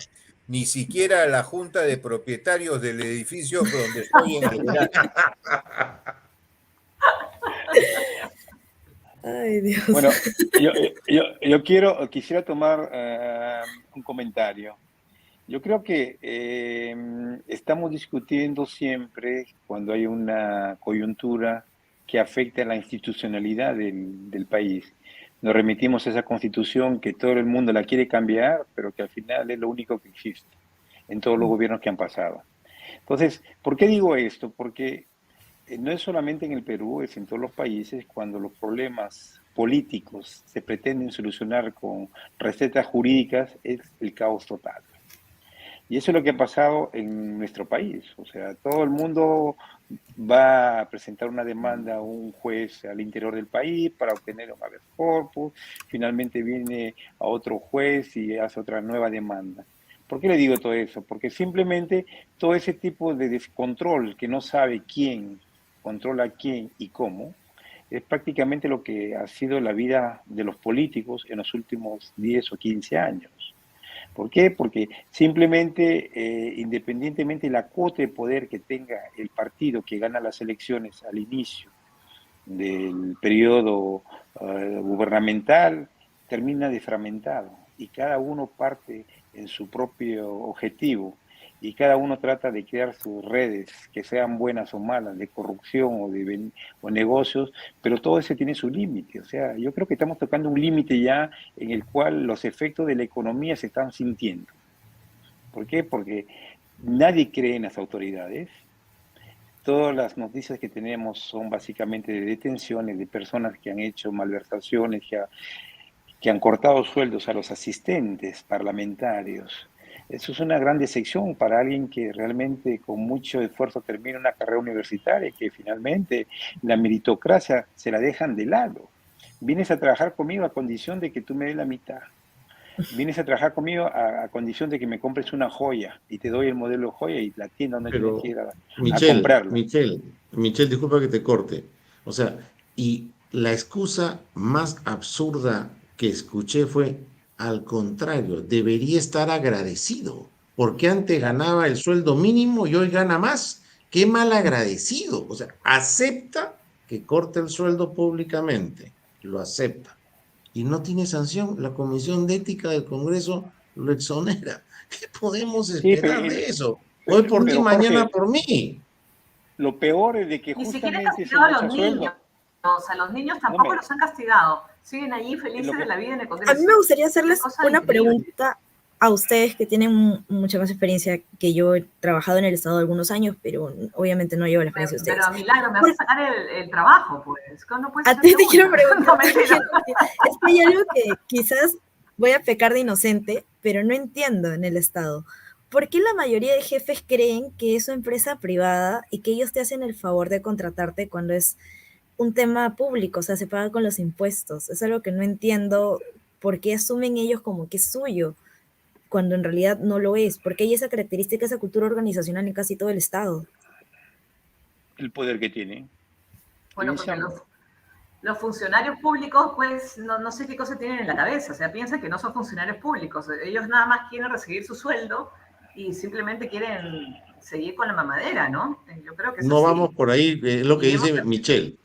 ni siquiera a la junta de propietarios del edificio donde estoy en el verano. Ay, Dios. Bueno, quisiera tomar un comentario. Yo creo que estamos discutiendo siempre cuando hay una coyuntura que afecta a la institucionalidad del país. Nos remitimos a esa constitución que todo el mundo la quiere cambiar, pero que al final es lo único que existe en todos los gobiernos que han pasado. Entonces, ¿por qué digo esto? Porque no es solamente en el Perú, es en todos los países cuando los problemas políticos se pretenden solucionar con recetas jurídicas, es el caos total. Y eso es lo que ha pasado en nuestro país. O sea, todo el mundo va a presentar una demanda a un juez al interior del país para obtener un habeas corpus. Finalmente viene a otro juez y hace otra nueva demanda. ¿Por qué le digo todo eso? Porque simplemente todo ese tipo de descontrol que no sabe quién controla a quién y cómo, es prácticamente lo que ha sido la vida de los políticos en los últimos 10 o 15 años. ¿Por qué? Porque simplemente, independientemente de la cuota de poder que tenga el partido que gana las elecciones al inicio del periodo gubernamental, termina desfragmentado y cada uno parte en su propio objetivo y cada uno trata de crear sus redes, que sean buenas o malas, de corrupción o negocios, pero todo eso tiene su límite. O sea, yo creo que estamos tocando un límite ya en el cual los efectos de la economía se están sintiendo. ¿Por qué? Porque nadie cree en las autoridades. Todas las noticias que tenemos son básicamente de detenciones de personas que han hecho malversaciones, que han cortado sueldos a los asistentes parlamentarios. Eso es una gran decepción para alguien que realmente con mucho esfuerzo termina una carrera universitaria y que finalmente la meritocracia se la dejan de lado. Vienes a trabajar conmigo a condición de que tú me des la mitad. Vienes a trabajar conmigo a condición de que me compres una joya y te doy el modelo de joya y la tienda donde tú quieras comprarla. Michelle, disculpa que te corte. O sea, y la excusa más absurda que escuché fue: al contrario, debería estar agradecido, porque antes ganaba el sueldo mínimo y hoy gana más. ¡Qué mal agradecido! O sea, acepta que corte el sueldo públicamente, lo acepta. Y no tiene sanción, la Comisión de Ética del Congreso lo exonera. ¿Qué podemos esperar de eso? Hoy por ti, mañana por mí. Lo peor es de que ni justamente siquiera castigado a los niños. O sea, los niños tampoco los han castigado. Siguen allí felices de la vida en el Congreso. A mí me gustaría hacerles una pregunta a ustedes que tienen mucha más experiencia que yo. He trabajado en el Estado algunos años, pero obviamente no llevo la experiencia de ustedes. Pero a Milagro, me vas a sacar el trabajo, pues. No puedes a ti te quiero preguntar. Es que hay algo que quizás voy a pecar de inocente, pero no entiendo en el Estado. ¿Por qué la mayoría de jefes creen que es una empresa privada y que ellos te hacen el favor de contratarte cuando es un tema público? O sea, se paga con los impuestos. Es algo que no entiendo. ¿Por qué asumen ellos como que es suyo cuando en realidad no lo es? Porque hay esa característica, esa cultura organizacional en casi todo el Estado. El poder que tiene. Bueno, porque los funcionarios públicos, pues, no sé qué cosa tienen en la cabeza. O sea, piensan que no son funcionarios públicos. Ellos nada más quieren recibir su sueldo y simplemente quieren seguir con la mamadera, ¿no? Yo creo que es No así. vamos por ahí, es lo que Y dice Michelle.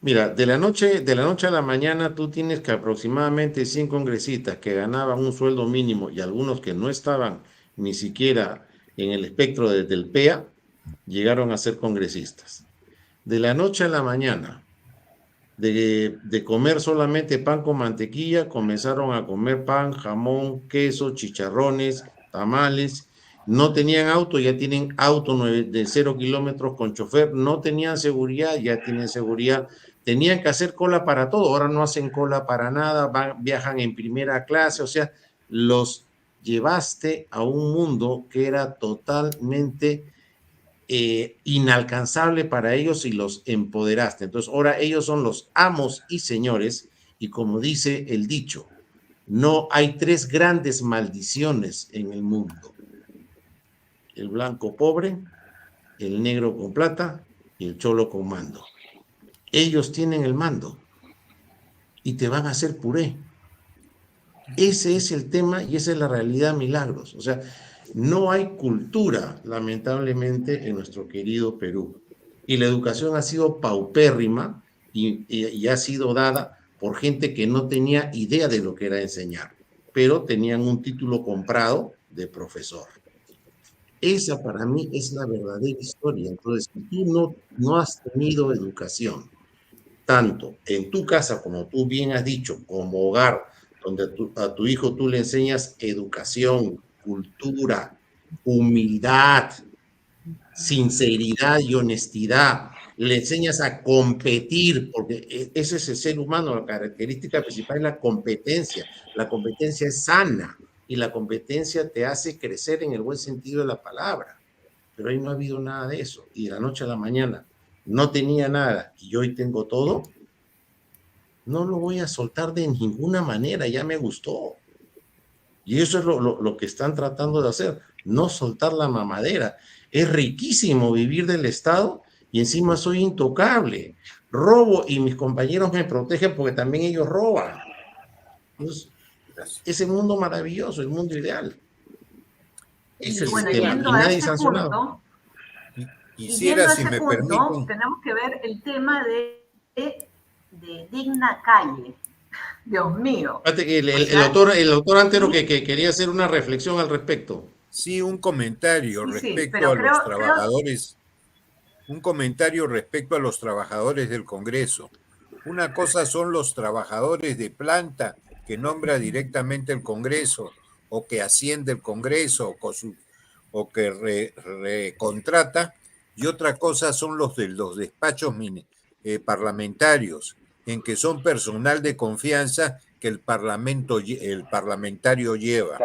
Mira, de la noche a la mañana tú tienes que aproximadamente 100 congresistas que ganaban un sueldo mínimo y algunos que no estaban ni siquiera en el espectro del PEA, llegaron a ser congresistas. De la noche a la mañana, de comer solamente pan con mantequilla, comenzaron a comer pan, jamón, queso, chicharrones, tamales. No tenían auto, ya tienen auto de 0 kilómetros con chofer. No tenían seguridad, ya tienen seguridad. Tenían que hacer cola para todo, ahora no hacen cola para nada, viajan en primera clase, o sea, los llevaste a un mundo que era totalmente inalcanzable para ellos y los empoderaste. Entonces, ahora ellos son los amos y señores, y como dice el dicho, no hay 3 grandes maldiciones en el mundo: el blanco pobre, el negro con plata y el cholo con mando. Ellos tienen el mando y te van a hacer puré. Ese es el tema y esa es la realidad, Milagros. O sea, no hay cultura, lamentablemente, en nuestro querido Perú. Y la educación ha sido paupérrima y ha sido dada por gente que no tenía idea de lo que era enseñar, pero tenían un título comprado de profesor. Esa para mí es la verdadera historia. Entonces, si tú no has tenido educación, tanto en tu casa, como tú bien has dicho, como hogar, donde a tu hijo tú le enseñas educación, cultura, humildad, sinceridad y honestidad, le enseñas a competir, porque ese es el ser humano, la característica principal es la competencia. La competencia es sana y la competencia te hace crecer en el buen sentido de la palabra. Pero ahí no ha habido nada de eso. Y de la noche a la mañana no tenía nada y hoy tengo todo. No lo voy a soltar de ninguna manera, ya me gustó. Y eso es lo que están tratando de hacer, no soltar la mamadera. Es riquísimo vivir del Estado y encima soy intocable. Robo y mis compañeros me protegen porque también ellos roban. Entonces, es el mundo maravilloso, el mundo ideal. Es el sistema y nadie sancionado. Quisiera, si me permiten, tenemos que ver el tema de Digna Calle. Dios mío. El autor Antero que quería hacer una reflexión al respecto. Sí, un comentario respecto a los trabajadores. Un comentario respecto a los trabajadores del Congreso. Una cosa son los trabajadores de planta que nombra directamente el Congreso o que asciende el Congreso o que recontrata, y otra cosa son los de los despachos parlamentarios, en que son personal de confianza que el parlamentario lleva.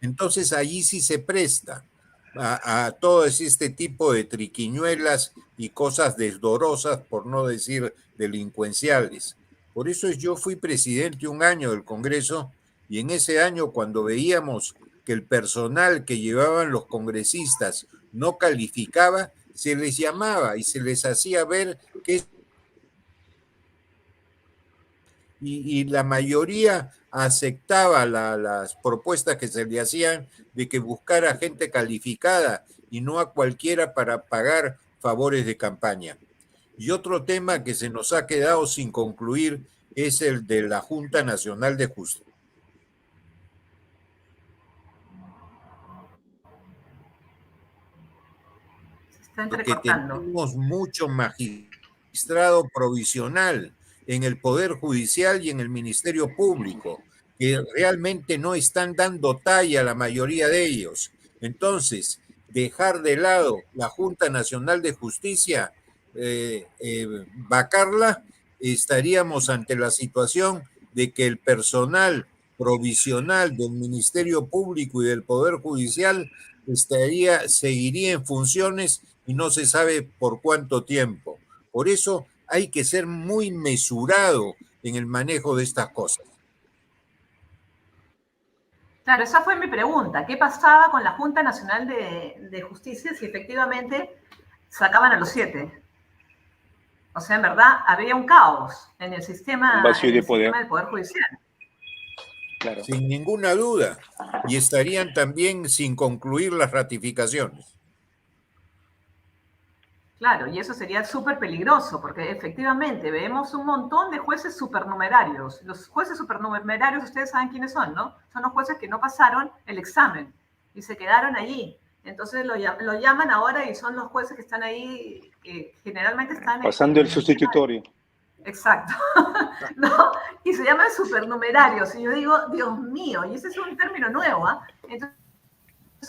Entonces allí sí se presta a todo este tipo de triquiñuelas y cosas desdorosas, por no decir delincuenciales. Por eso yo fui presidente un año del Congreso, y en ese año, cuando veíamos que el personal que llevaban los congresistas no calificaba, se les llamaba y se les hacía ver que y la mayoría aceptaba las propuestas que se le hacían de que buscara gente calificada y no a cualquiera para pagar favores de campaña. Y otro tema que se nos ha quedado sin concluir es el de la Junta Nacional de Justicia. Porque tenemos mucho magistrado provisional en el Poder Judicial y en el Ministerio Público, que realmente no están dando talla a la mayoría de ellos. Entonces, dejar de lado la Junta Nacional de Justicia, vacarla, estaríamos ante la situación de que el personal provisional del Ministerio Público y del Poder Judicial seguiría en funciones y no se sabe por cuánto tiempo. Por eso hay que ser muy mesurado en el manejo de estas cosas. Claro, esa fue mi pregunta. ¿Qué pasaba con la Junta Nacional de Justicia si efectivamente sacaban a los 7? O sea, en verdad, había un caos en el sistema, vacío de poder. Sistema del Poder Judicial. Claro. Sin ninguna duda. Y estarían también sin concluir las ratificaciones. Claro, y eso sería súper peligroso, porque efectivamente vemos un montón de jueces supernumerarios. Los jueces supernumerarios, ustedes saben quiénes son, ¿no? Son los jueces que no pasaron el examen y se quedaron allí. Entonces lo llaman ahora y son los jueces que están ahí, que generalmente están... Pasando el sustitutorio. Exacto, ¿no? Y se llaman supernumerarios. Y yo digo, Dios mío, y ese es un término nuevo, ¿ah? Entonces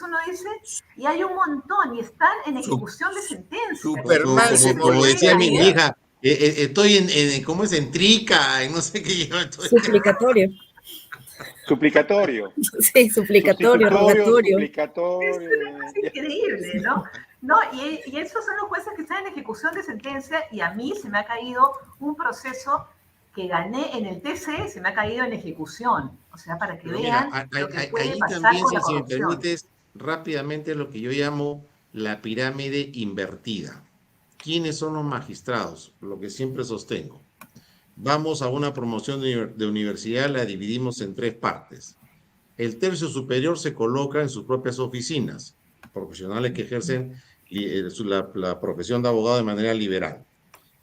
uno dice, y hay un montón, y están en ejecución de sentencia. Superman como decía mi hija, estoy ¿cómo es? En trica, en no sé qué yo estoy. Suplicatorio. Suplicatorio. Sí, suplicatorio, rogatorio. Suplicatorio. Es increíble, ¿no? No, y esos son los jueces que están en ejecución de sentencia, y a mí se me ha caído un proceso que gané en el TC, se me ha caído en ejecución. O sea, para que vean lo que puede pasar también, con la si me corrupción. permites, rápidamente lo que yo llamo la pirámide invertida. ¿Quiénes son los magistrados? Lo que siempre sostengo. Vamos a una promoción de universidad, la dividimos en 3 partes. El tercio superior se coloca en sus propias oficinas, profesionales que ejercen la profesión de abogado de manera liberal.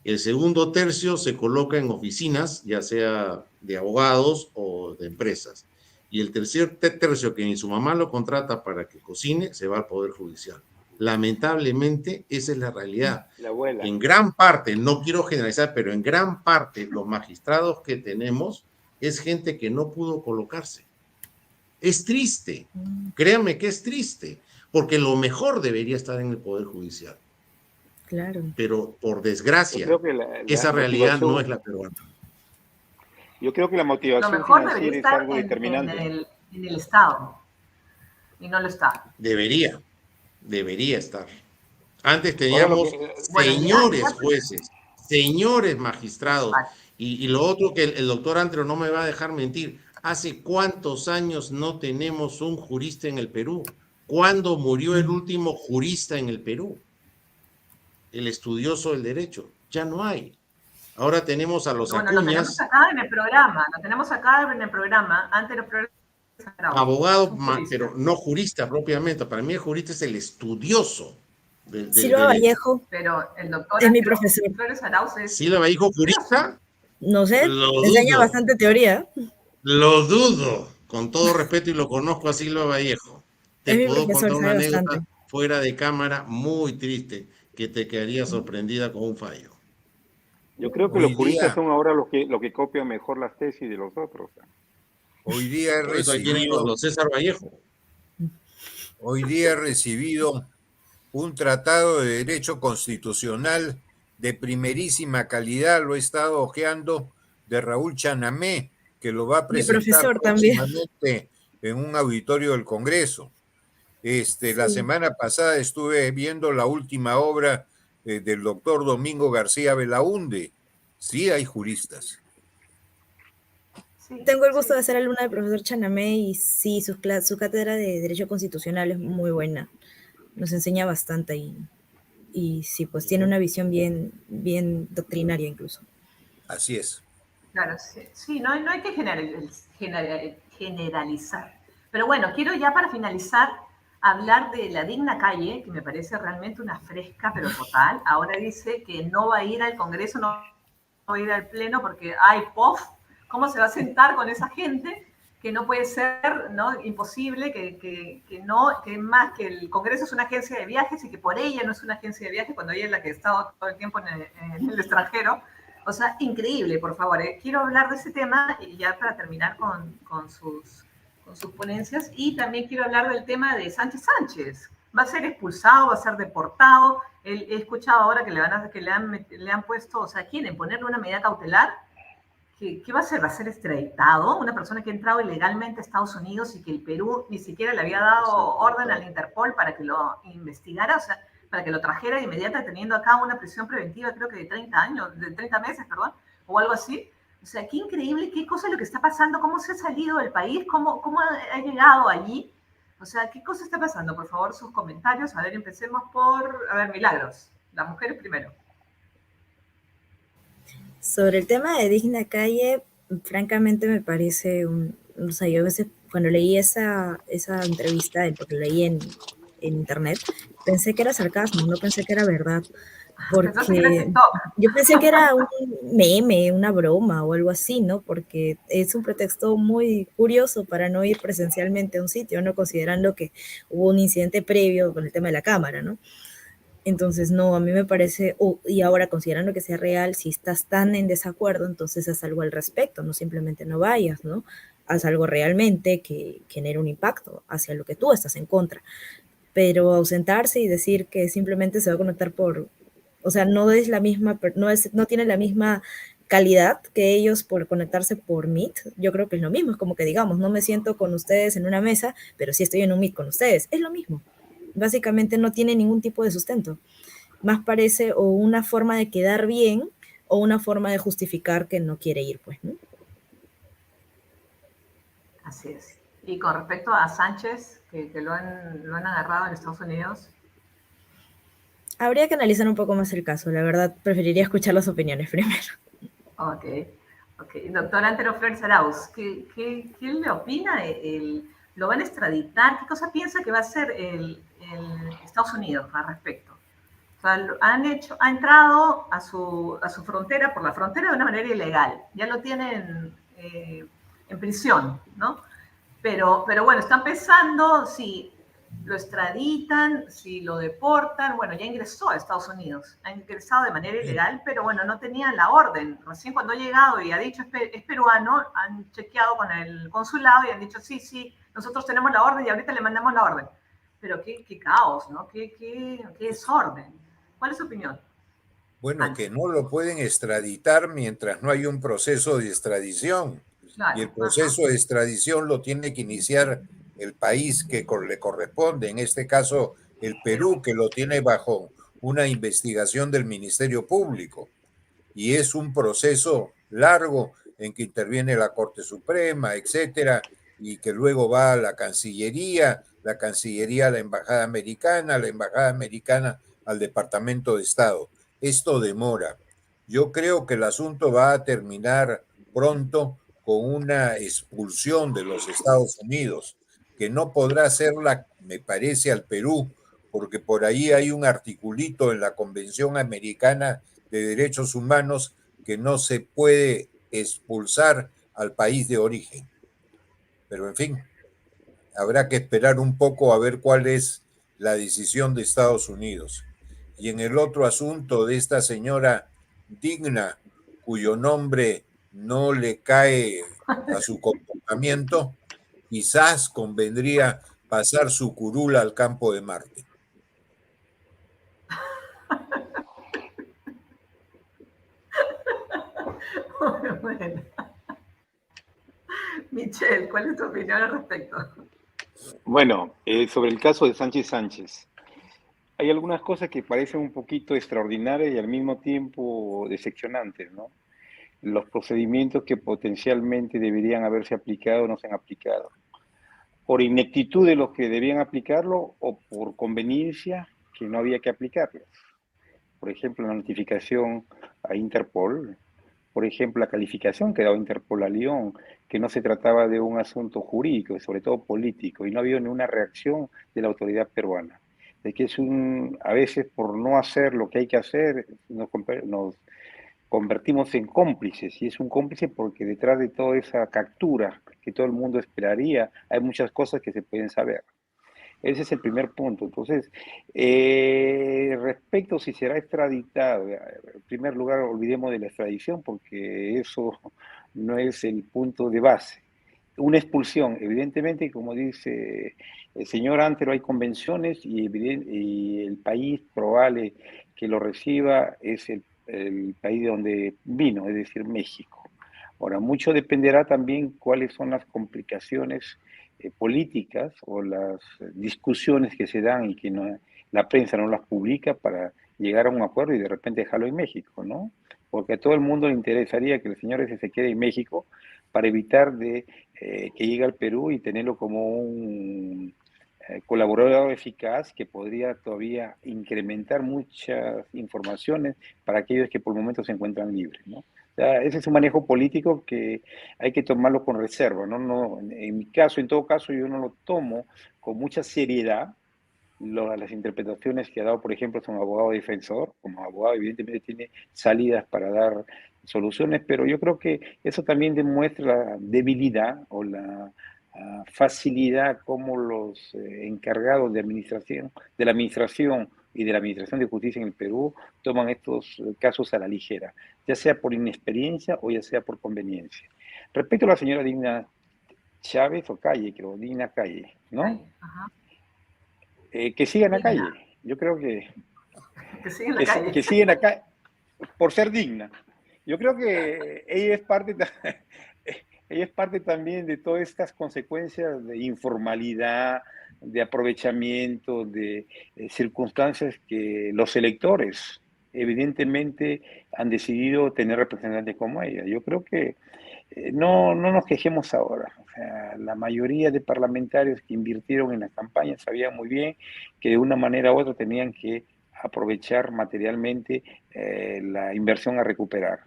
El segundo tercio se coloca en oficinas, ya sea de abogados o de empresas. Y el tercer tercio, que ni su mamá lo contrata para que cocine, se va al Poder Judicial. Lamentablemente, esa es la realidad. La abuela. En gran parte, no quiero generalizar, pero en gran parte los magistrados que tenemos es gente que no pudo colocarse. Es triste, créanme que es triste, porque lo mejor debería estar en el Poder Judicial. Claro. Pero por desgracia, Yo creo que esa realidad no es la peruana. Yo creo que la motivación lo mejor financiera debería es estar algo determinante. en el Estado, y no lo está. Debería estar. Antes teníamos señores jueces, señores magistrados, y lo otro que el doctor Andreu no me va a dejar mentir, ¿hace cuántos años no tenemos un jurista en el Perú? ¿Cuándo murió el último jurista en el Perú? El estudioso del derecho. Ya no hay. Ahora tenemos a los Acuñas. Lo tenemos acá en el programa, antes del programa. Abogado, pero no jurista propiamente. Para mí el jurista es el estudioso del Silva Vallejo. Pero el doctor es mi profesor. ¿Silva Vallejo jurista? No sé, enseña bastante teoría. Lo dudo, con todo respeto, y lo conozco a Silva Vallejo. Te puedo contar una anécdota fuera de cámara muy triste que te quedaría sorprendida con un fallo. Yo creo que los juristas son ahora los que copian mejor las tesis de los otros. Hoy día he recibido los César Vallejo. Hoy día he recibido un tratado de derecho constitucional de primerísima calidad, lo he estado hojeando, de Raúl Chanamé, que lo va a presentar próximamente en un auditorio del Congreso. La semana pasada estuve viendo la última obra del doctor Domingo García Belaúnde. Sí hay juristas. Tengo el gusto de ser alumna del profesor Chanamé y sí, su cátedra de Derecho Constitucional es muy buena. Nos enseña bastante y sí, pues tiene una visión bien doctrinaria incluso. Así es. Claro, sí, no hay que generalizar. Pero bueno, quiero ya para finalizar hablar de la Digna Calle, que me parece realmente una fresca, pero total. Ahora dice que no va a ir al Congreso, no va a ir al Pleno porque hay POF. ¿Cómo se va a sentar con esa gente? Que no puede ser, ¿no? Imposible, que más que el Congreso es una agencia de viajes y que por ella no es una agencia de viajes cuando ella es la que ha estado todo el tiempo en el extranjero. O sea, increíble, por favor. Quiero hablar de ese tema y ya para terminar con sus ponencias. Y también quiero hablar del tema de Sánchez Sánchez. ¿Va a ser expulsado? ¿Va a ser deportado? He escuchado ahora que le han puesto, o sea, quieren ponerle una medida cautelar. ¿Qué va a hacer? ¿Va a ser extraditado? Una persona que ha entrado ilegalmente a Estados Unidos y que el Perú ni siquiera le había dado orden al Interpol para que lo investigara, o sea, para que lo trajera de inmediato, teniendo acá una prisión preventiva, creo que de 30 meses, o algo así. O sea, qué increíble, qué cosa es lo que está pasando, cómo se ha salido del país, cómo ha llegado allí. O sea, ¿qué cosa está pasando? Por favor, sus comentarios. A ver, empecemos por, Milagros. Las mujeres primero. Sobre el tema de Digna Calle, francamente me parece O sea, yo a veces cuando leí esa entrevista, porque leí en internet, pensé que era sarcasmo, no pensé que era verdad, Pensaste que era porque TikTok. yo pensé que era un meme, una broma o algo así, ¿no? Porque es un pretexto muy curioso para no ir presencialmente a un sitio, ¿no? Considerando que hubo un incidente previo con el tema de la cámara, ¿no? Entonces, no, a mí me parece, y ahora considerando que sea real, si estás tan en desacuerdo, entonces haz algo al respecto, no simplemente no vayas, ¿no? Haz algo realmente que genere un impacto hacia lo que tú estás en contra. Pero ausentarse y decir que simplemente se va a conectar por, o sea, no es la misma, no tiene la misma calidad que ellos por conectarse por Meet, yo creo que es lo mismo, es como que digamos, no me siento con ustedes en una mesa, pero sí estoy en un Meet con ustedes, es lo mismo. Básicamente no tiene ningún tipo de sustento. Más parece o una forma de quedar bien o una forma de justificar que no quiere ir, pues, ¿no? Así es. Y con respecto a Sánchez, que lo han agarrado en Estados Unidos. Habría que analizar un poco más el caso, la verdad preferiría escuchar las opiniones primero. Ok, ok. Doctor Antero Flores Arauz, ¿qué le opina? ¿Lo van a extraditar? ¿Qué cosa piensa que va a hacer el Estados Unidos al respecto? O sea, ha entrado a su frontera, por la frontera de una manera ilegal. Ya lo tienen en prisión, ¿no? Pero bueno, están pensando si lo extraditan, si lo deportan. Bueno, ya ingresó a Estados Unidos, ha ingresado de manera ilegal, pero bueno, no tenían la orden. Recién cuando ha llegado y ha dicho es peruano, han chequeado con el consulado y han dicho sí, nosotros tenemos la orden y ahorita le mandamos la orden. Pero qué caos, ¿no? Qué desorden. ¿Cuál es su opinión? Bueno, que no lo pueden extraditar mientras no hay un proceso de extradición. Y Claro, el ajá. proceso de extradición lo tiene que iniciar el país que le corresponde, en este caso el Perú, que lo tiene bajo una investigación del Ministerio Público. Y es un proceso largo en que interviene la Corte Suprema, etcétera, y que luego va a la Cancillería a la la Embajada Americana al Departamento de Estado. Esto demora. Yo creo que el asunto va a terminar pronto con una expulsión de los Estados Unidos, que no podrá hacerla, me parece, al Perú, porque por ahí hay un articulito en la Convención Americana de Derechos Humanos que no se puede expulsar al país de origen. Pero en fin, habrá que esperar un poco a ver cuál es la decisión de Estados Unidos. Y en el otro asunto de esta señora Digna, cuyo nombre no le cae a su comportamiento, quizás convendría pasar su curula al campo de Marte. Bueno. Michelle, ¿cuál es tu opinión al respecto? Bueno, sobre el caso de Sánchez Sánchez, hay algunas cosas que parecen un poquito extraordinarias y al mismo tiempo decepcionantes, ¿no? Los procedimientos que potencialmente deberían haberse aplicado no se han aplicado. Por ineptitud de los que debían aplicarlo o por conveniencia que no había que aplicarlos. Por ejemplo, la notificación a Interpol, por ejemplo, la calificación que daba Interpol a Lyon, que no se trataba de un asunto jurídico, sobre todo político, y no ha habido ninguna reacción de la autoridad peruana. De que a veces por no hacer lo que hay que hacer, nos convertimos en cómplices, y es un cómplice porque detrás de toda esa captura que todo el mundo esperaría, hay muchas cosas que se pueden saber. Ese es el primer punto. Entonces, respecto si será extraditado, en primer lugar, olvidemos de la extradición porque eso no es el punto de base. Una expulsión, evidentemente, como dice el señor Antero, hay convenciones y el país probable que lo reciba es el país de donde vino, es decir, México. Ahora, mucho dependerá también cuáles son las complicaciones políticas o las discusiones que se dan y que la prensa no las publica para llegar a un acuerdo y de repente dejarlo en México, ¿no? Porque a todo el mundo le interesaría que el señor ese se quede en México para evitar que llegue al Perú y tenerlo como un colaborador eficaz que podría todavía incrementar muchas informaciones para aquellos que por el momento se encuentran libres, ¿no? O sea, ese es un manejo político que hay que tomarlo con reserva, ¿no? No, en mi caso, en todo caso, yo no lo tomo con mucha seriedad. Las interpretaciones que ha dado, por ejemplo, un abogado defensor, como abogado evidentemente tiene salidas para dar soluciones, pero yo creo que eso también demuestra la debilidad o la facilidad como los encargados de administración, de la administración y de la administración de justicia en el Perú toman estos casos a la ligera, ya sea por inexperiencia o ya sea por conveniencia. Respecto a la señora Digna Chávez o Calle, creo, Digna Calle, ¿no? Ajá. Que siga en la calle. Yo creo que siga en la calle. Que siga en la calle por ser digna. Yo creo que ella es parte también de todas estas consecuencias de informalidad, de aprovechamiento, de circunstancias que los electores evidentemente han decidido tener representantes como ella. Yo creo que no nos quejemos ahora. O sea, la mayoría de parlamentarios que invirtieron en la campaña sabían muy bien que de una manera u otra tenían que aprovechar materialmente la inversión a recuperar.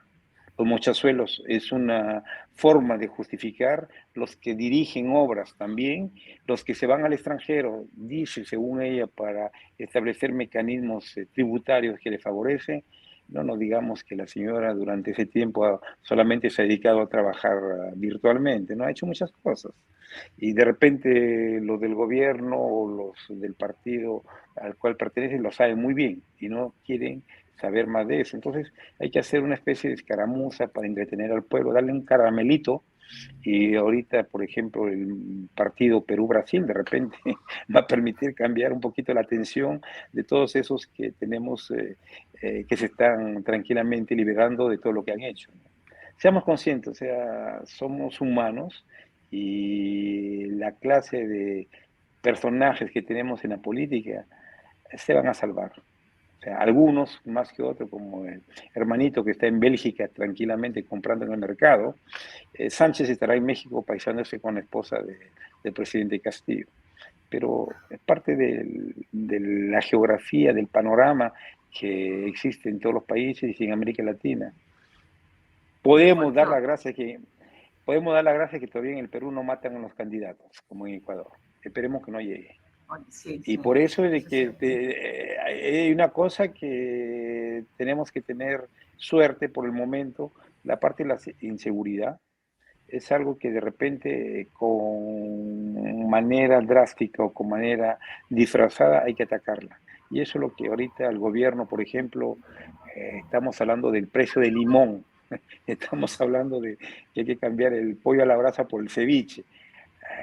Los mochazuelos es una forma de justificar los que dirigen obras también, los que se van al extranjero, dice según ella, para establecer mecanismos tributarios que le favorecen. No nos digamos que la señora durante ese tiempo solamente se ha dedicado a trabajar virtualmente, ¿no? Ha hecho muchas cosas. Y de repente los del gobierno o los del partido al cual pertenecen lo saben muy bien y no quieren saber más de eso. Entonces hay que hacer una especie de escaramuza para entretener al pueblo, darle un caramelito. Y ahorita, por ejemplo, el partido Perú-Brasil de repente va a permitir cambiar un poquito la atención de todos esos que tenemos, que se están tranquilamente liberando de todo lo que han hecho. Seamos conscientes, o sea, somos humanos y la clase de personajes que tenemos en la política se van a salvar. O sea, algunos más que otros, como el hermanito que está en Bélgica tranquilamente comprando en el mercado. Sánchez estará en México paisándose con la esposa del presidente Castillo. Pero es parte de la geografía, del panorama que existe en todos los países y en América Latina. Podemos dar la gracia que todavía en el Perú no matan a los candidatos, como en Ecuador. Esperemos que no llegue. Sí, y por eso es de que hay una cosa que tenemos que tener suerte por el momento, la parte de la inseguridad es algo que de repente con manera drástica o con manera disfrazada hay que atacarla. Y eso es lo que ahorita el gobierno, por ejemplo, estamos hablando del precio del limón, estamos hablando de que hay que cambiar el pollo a la brasa por el ceviche.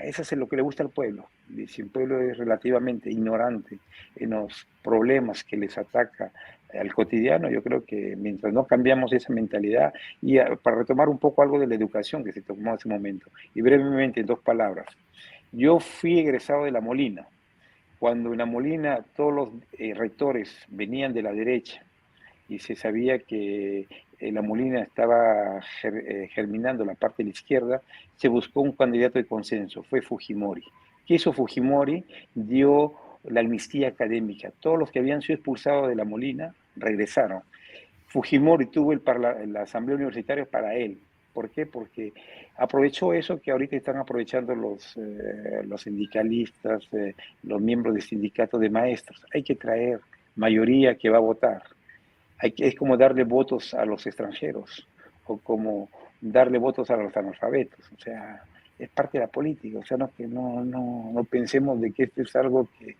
Eso es lo que le gusta al pueblo. Si el pueblo es relativamente ignorante en los problemas que les ataca al cotidiano, yo creo que mientras no cambiamos esa mentalidad, y para retomar un poco algo de la educación que se tomó en ese momento, y brevemente en 2 palabras, yo fui egresado de La Molina. Cuando en La Molina todos los rectores venían de la derecha y se sabía que La Molina estaba germinando la parte de la izquierda, se buscó un candidato de consenso, fue Fujimori. ¿Qué hizo Fujimori? Dio la amnistía académica. Todos los que habían sido expulsados de La Molina regresaron. Fujimori tuvo la asamblea universitaria para él. ¿Por qué? Porque aprovechó eso que ahorita están aprovechando los sindicalistas, los miembros del sindicato de maestros. Hay que traer mayoría que va a votar. Es como darle votos a los extranjeros o como darle votos a los analfabetos. O sea, es parte de la política. O sea, no pensemos de que esto es algo que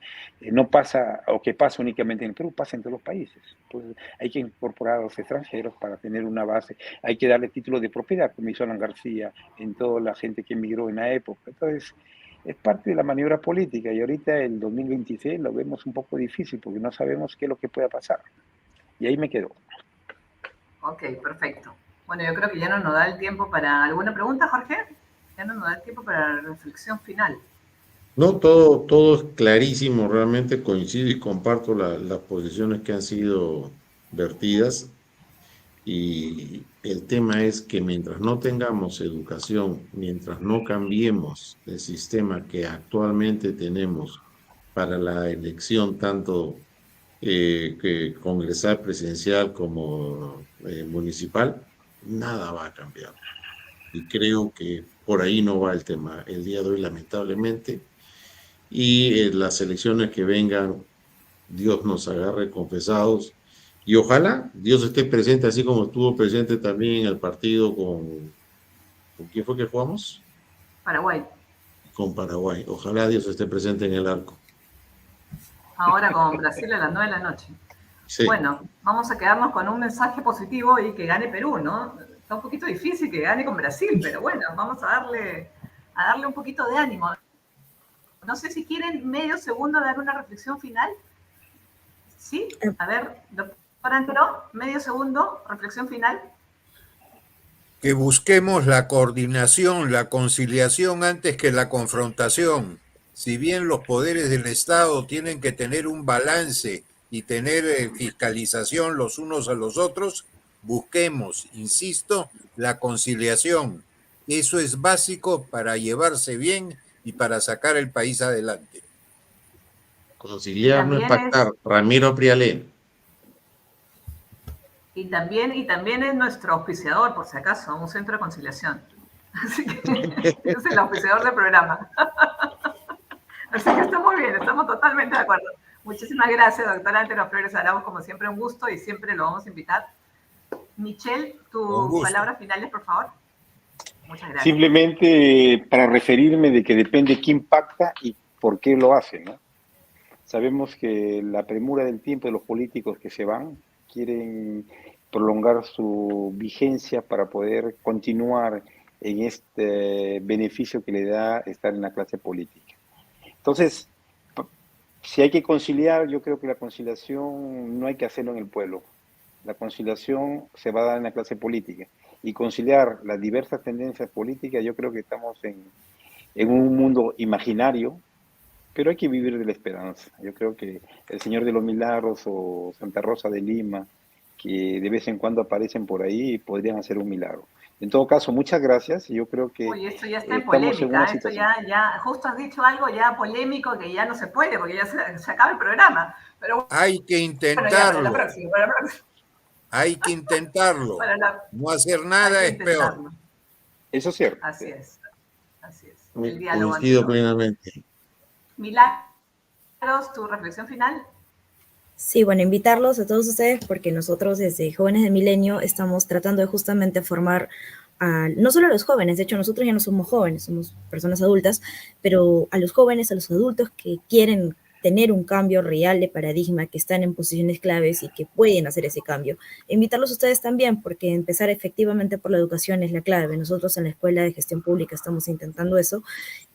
no pasa o que pasa únicamente en el Perú, pasa en todos los países. Pues hay que incorporar a los extranjeros para tener una base. Hay que darle títulos de propiedad, como hizo Alan García, en toda la gente que emigró en la época. Entonces, es parte de la maniobra política y ahorita el 2026 lo vemos un poco difícil porque no sabemos qué es lo que pueda pasar. Y ahí me quedo. Ok, perfecto. Bueno, yo creo que ya no nos da el tiempo para... ¿Alguna pregunta, Jorge? Ya no nos da el tiempo para la reflexión final. No, todo es clarísimo, realmente coincido y comparto las posiciones que han sido vertidas. Y el tema es que mientras no tengamos educación, mientras no cambiemos el sistema que actualmente tenemos para la elección tanto que congresal, presidencial como municipal, nada va a cambiar. Y creo que por ahí no va el tema el día de hoy, lamentablemente. Y las elecciones que vengan, Dios nos agarre confesados. Y ojalá Dios esté presente, así como estuvo presente también en el partido ¿con quién fue que jugamos? Paraguay. Con Paraguay. Ojalá Dios esté presente en el arco. Ahora con Brasil a las 9 de la noche. Sí. Bueno, vamos a quedarnos con un mensaje positivo y que gane Perú, ¿no? Está un poquito difícil que gane con Brasil, pero bueno, vamos a darle un poquito de ánimo. No sé si quieren medio segundo dar una reflexión final. ¿Sí? A ver, doctor Antero, medio segundo, reflexión final. Que busquemos la coordinación, la conciliación antes que la confrontación. Si bien los poderes del Estado tienen que tener un balance y tener fiscalización los unos a los otros, busquemos, insisto, la conciliación. Eso es básico para llevarse bien y para sacar el país adelante. Conciliar, no es pactar. Ramiro Prialé. Y también es nuestro auspiciador, por si acaso, un centro de conciliación. Así que es el auspiciador del programa. Así que está muy bien, estamos totalmente de acuerdo. Muchísimas gracias, doctora Antero Flores Arauz, como siempre un gusto y siempre lo vamos a invitar. Michelle, tus palabras finales, por favor. Muchas gracias. Simplemente para referirme de que depende quién pacta y por qué lo hace, ¿no? Sabemos que la premura del tiempo de los políticos que se van quieren prolongar su vigencia para poder continuar en este beneficio que le da estar en la clase política. Entonces, si hay que conciliar, yo creo que la conciliación no hay que hacerlo en el pueblo. La conciliación se va a dar en la clase política. Y conciliar las diversas tendencias políticas, yo creo que estamos en un mundo imaginario, pero hay que vivir de la esperanza. Yo creo que el Señor de los Milagros o Santa Rosa de Lima, que de vez en cuando aparecen por ahí, podrían hacer un milagro. En todo caso, muchas gracias. Yo creo que Uy, esto ya está en polémica. Esto ya, justo has dicho algo ya polémico que ya no se puede, porque ya se acaba el programa. Pero hay que intentarlo. Bueno, para la próxima. Hay que intentarlo. No hacer nada es peor. Eso es cierto. Así es. Así es. El diálogo. Coincido plenamente. Milagros, tu reflexión final. Sí, bueno, invitarlos a todos ustedes porque nosotros desde Jóvenes de Milenio estamos tratando de justamente formar no solo a los jóvenes, de hecho nosotros ya no somos jóvenes, somos personas adultas, pero a los jóvenes, a los adultos que quieren tener un cambio real de paradigma, que están en posiciones claves y que pueden hacer ese cambio. Invitarlos a ustedes también, porque empezar efectivamente por la educación es la clave. Nosotros en la Escuela de Gestión Pública estamos intentando eso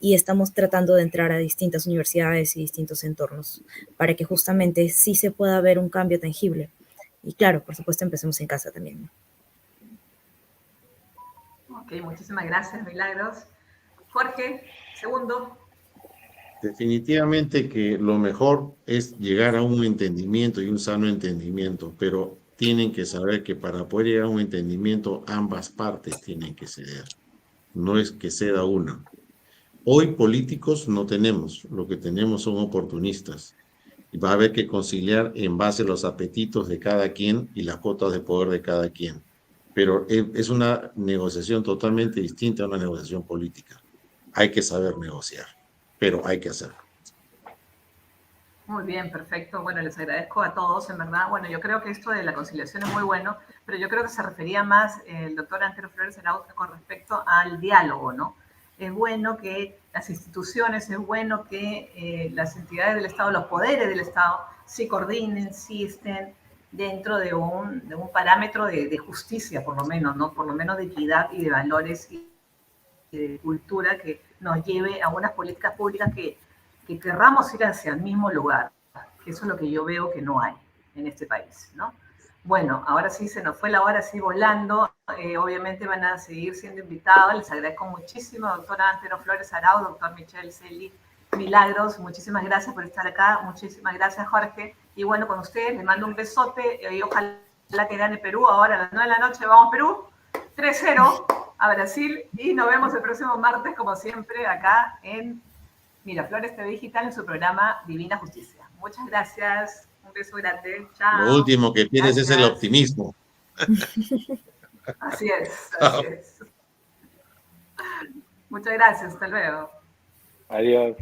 y estamos tratando de entrar a distintas universidades y distintos entornos para que justamente sí se pueda ver un cambio tangible. Y claro, por supuesto, empecemos en casa también. Ok, muchísimas gracias, Milagros. Jorge, segundo. Definitivamente que lo mejor es llegar a un entendimiento y un sano entendimiento, pero tienen que saber que para poder llegar a un entendimiento ambas partes tienen que ceder. No es que ceda una. Hoy políticos no tenemos, lo que tenemos son oportunistas. Y va a haber que conciliar en base a los apetitos de cada quien y las cuotas de poder de cada quien. Pero es una negociación totalmente distinta a una negociación política. Hay que saber negociar, pero hay que hacerlo. Muy bien, perfecto. Bueno, les agradezco a todos, en verdad. Bueno, yo creo que esto de la conciliación es muy bueno, pero yo creo que se refería más el doctor Antero Flores Arauz con respecto al diálogo, ¿no? Es bueno que las instituciones, es bueno que las entidades del Estado, los poderes del Estado, se coordinen, sí estén dentro de un parámetro de justicia, por lo menos, ¿no? Por lo menos de equidad y de valores y de cultura que nos lleve a unas políticas públicas que querramos ir hacia el mismo lugar, que eso es lo que yo veo que no hay en este país, ¿no? Bueno, ahora sí se nos fue la hora así volando, obviamente van a seguir siendo invitados, les agradezco muchísimo, doctora Antero Flores Arauz, doctor Michel Celi Milagros, muchísimas gracias por estar acá, muchísimas gracias Jorge, y bueno, con ustedes les mando un besote, y ojalá que gane Perú, ahora a las 9 de la noche vamos Perú, 3-0 a Brasil, y nos vemos el próximo martes, como siempre, acá en Miraflores TV Digital, en su programa Divina Justicia. Muchas gracias, un beso grande, chao. Lo último que tienes es el optimismo. Así es, así es. Muchas gracias, hasta luego. Adiós.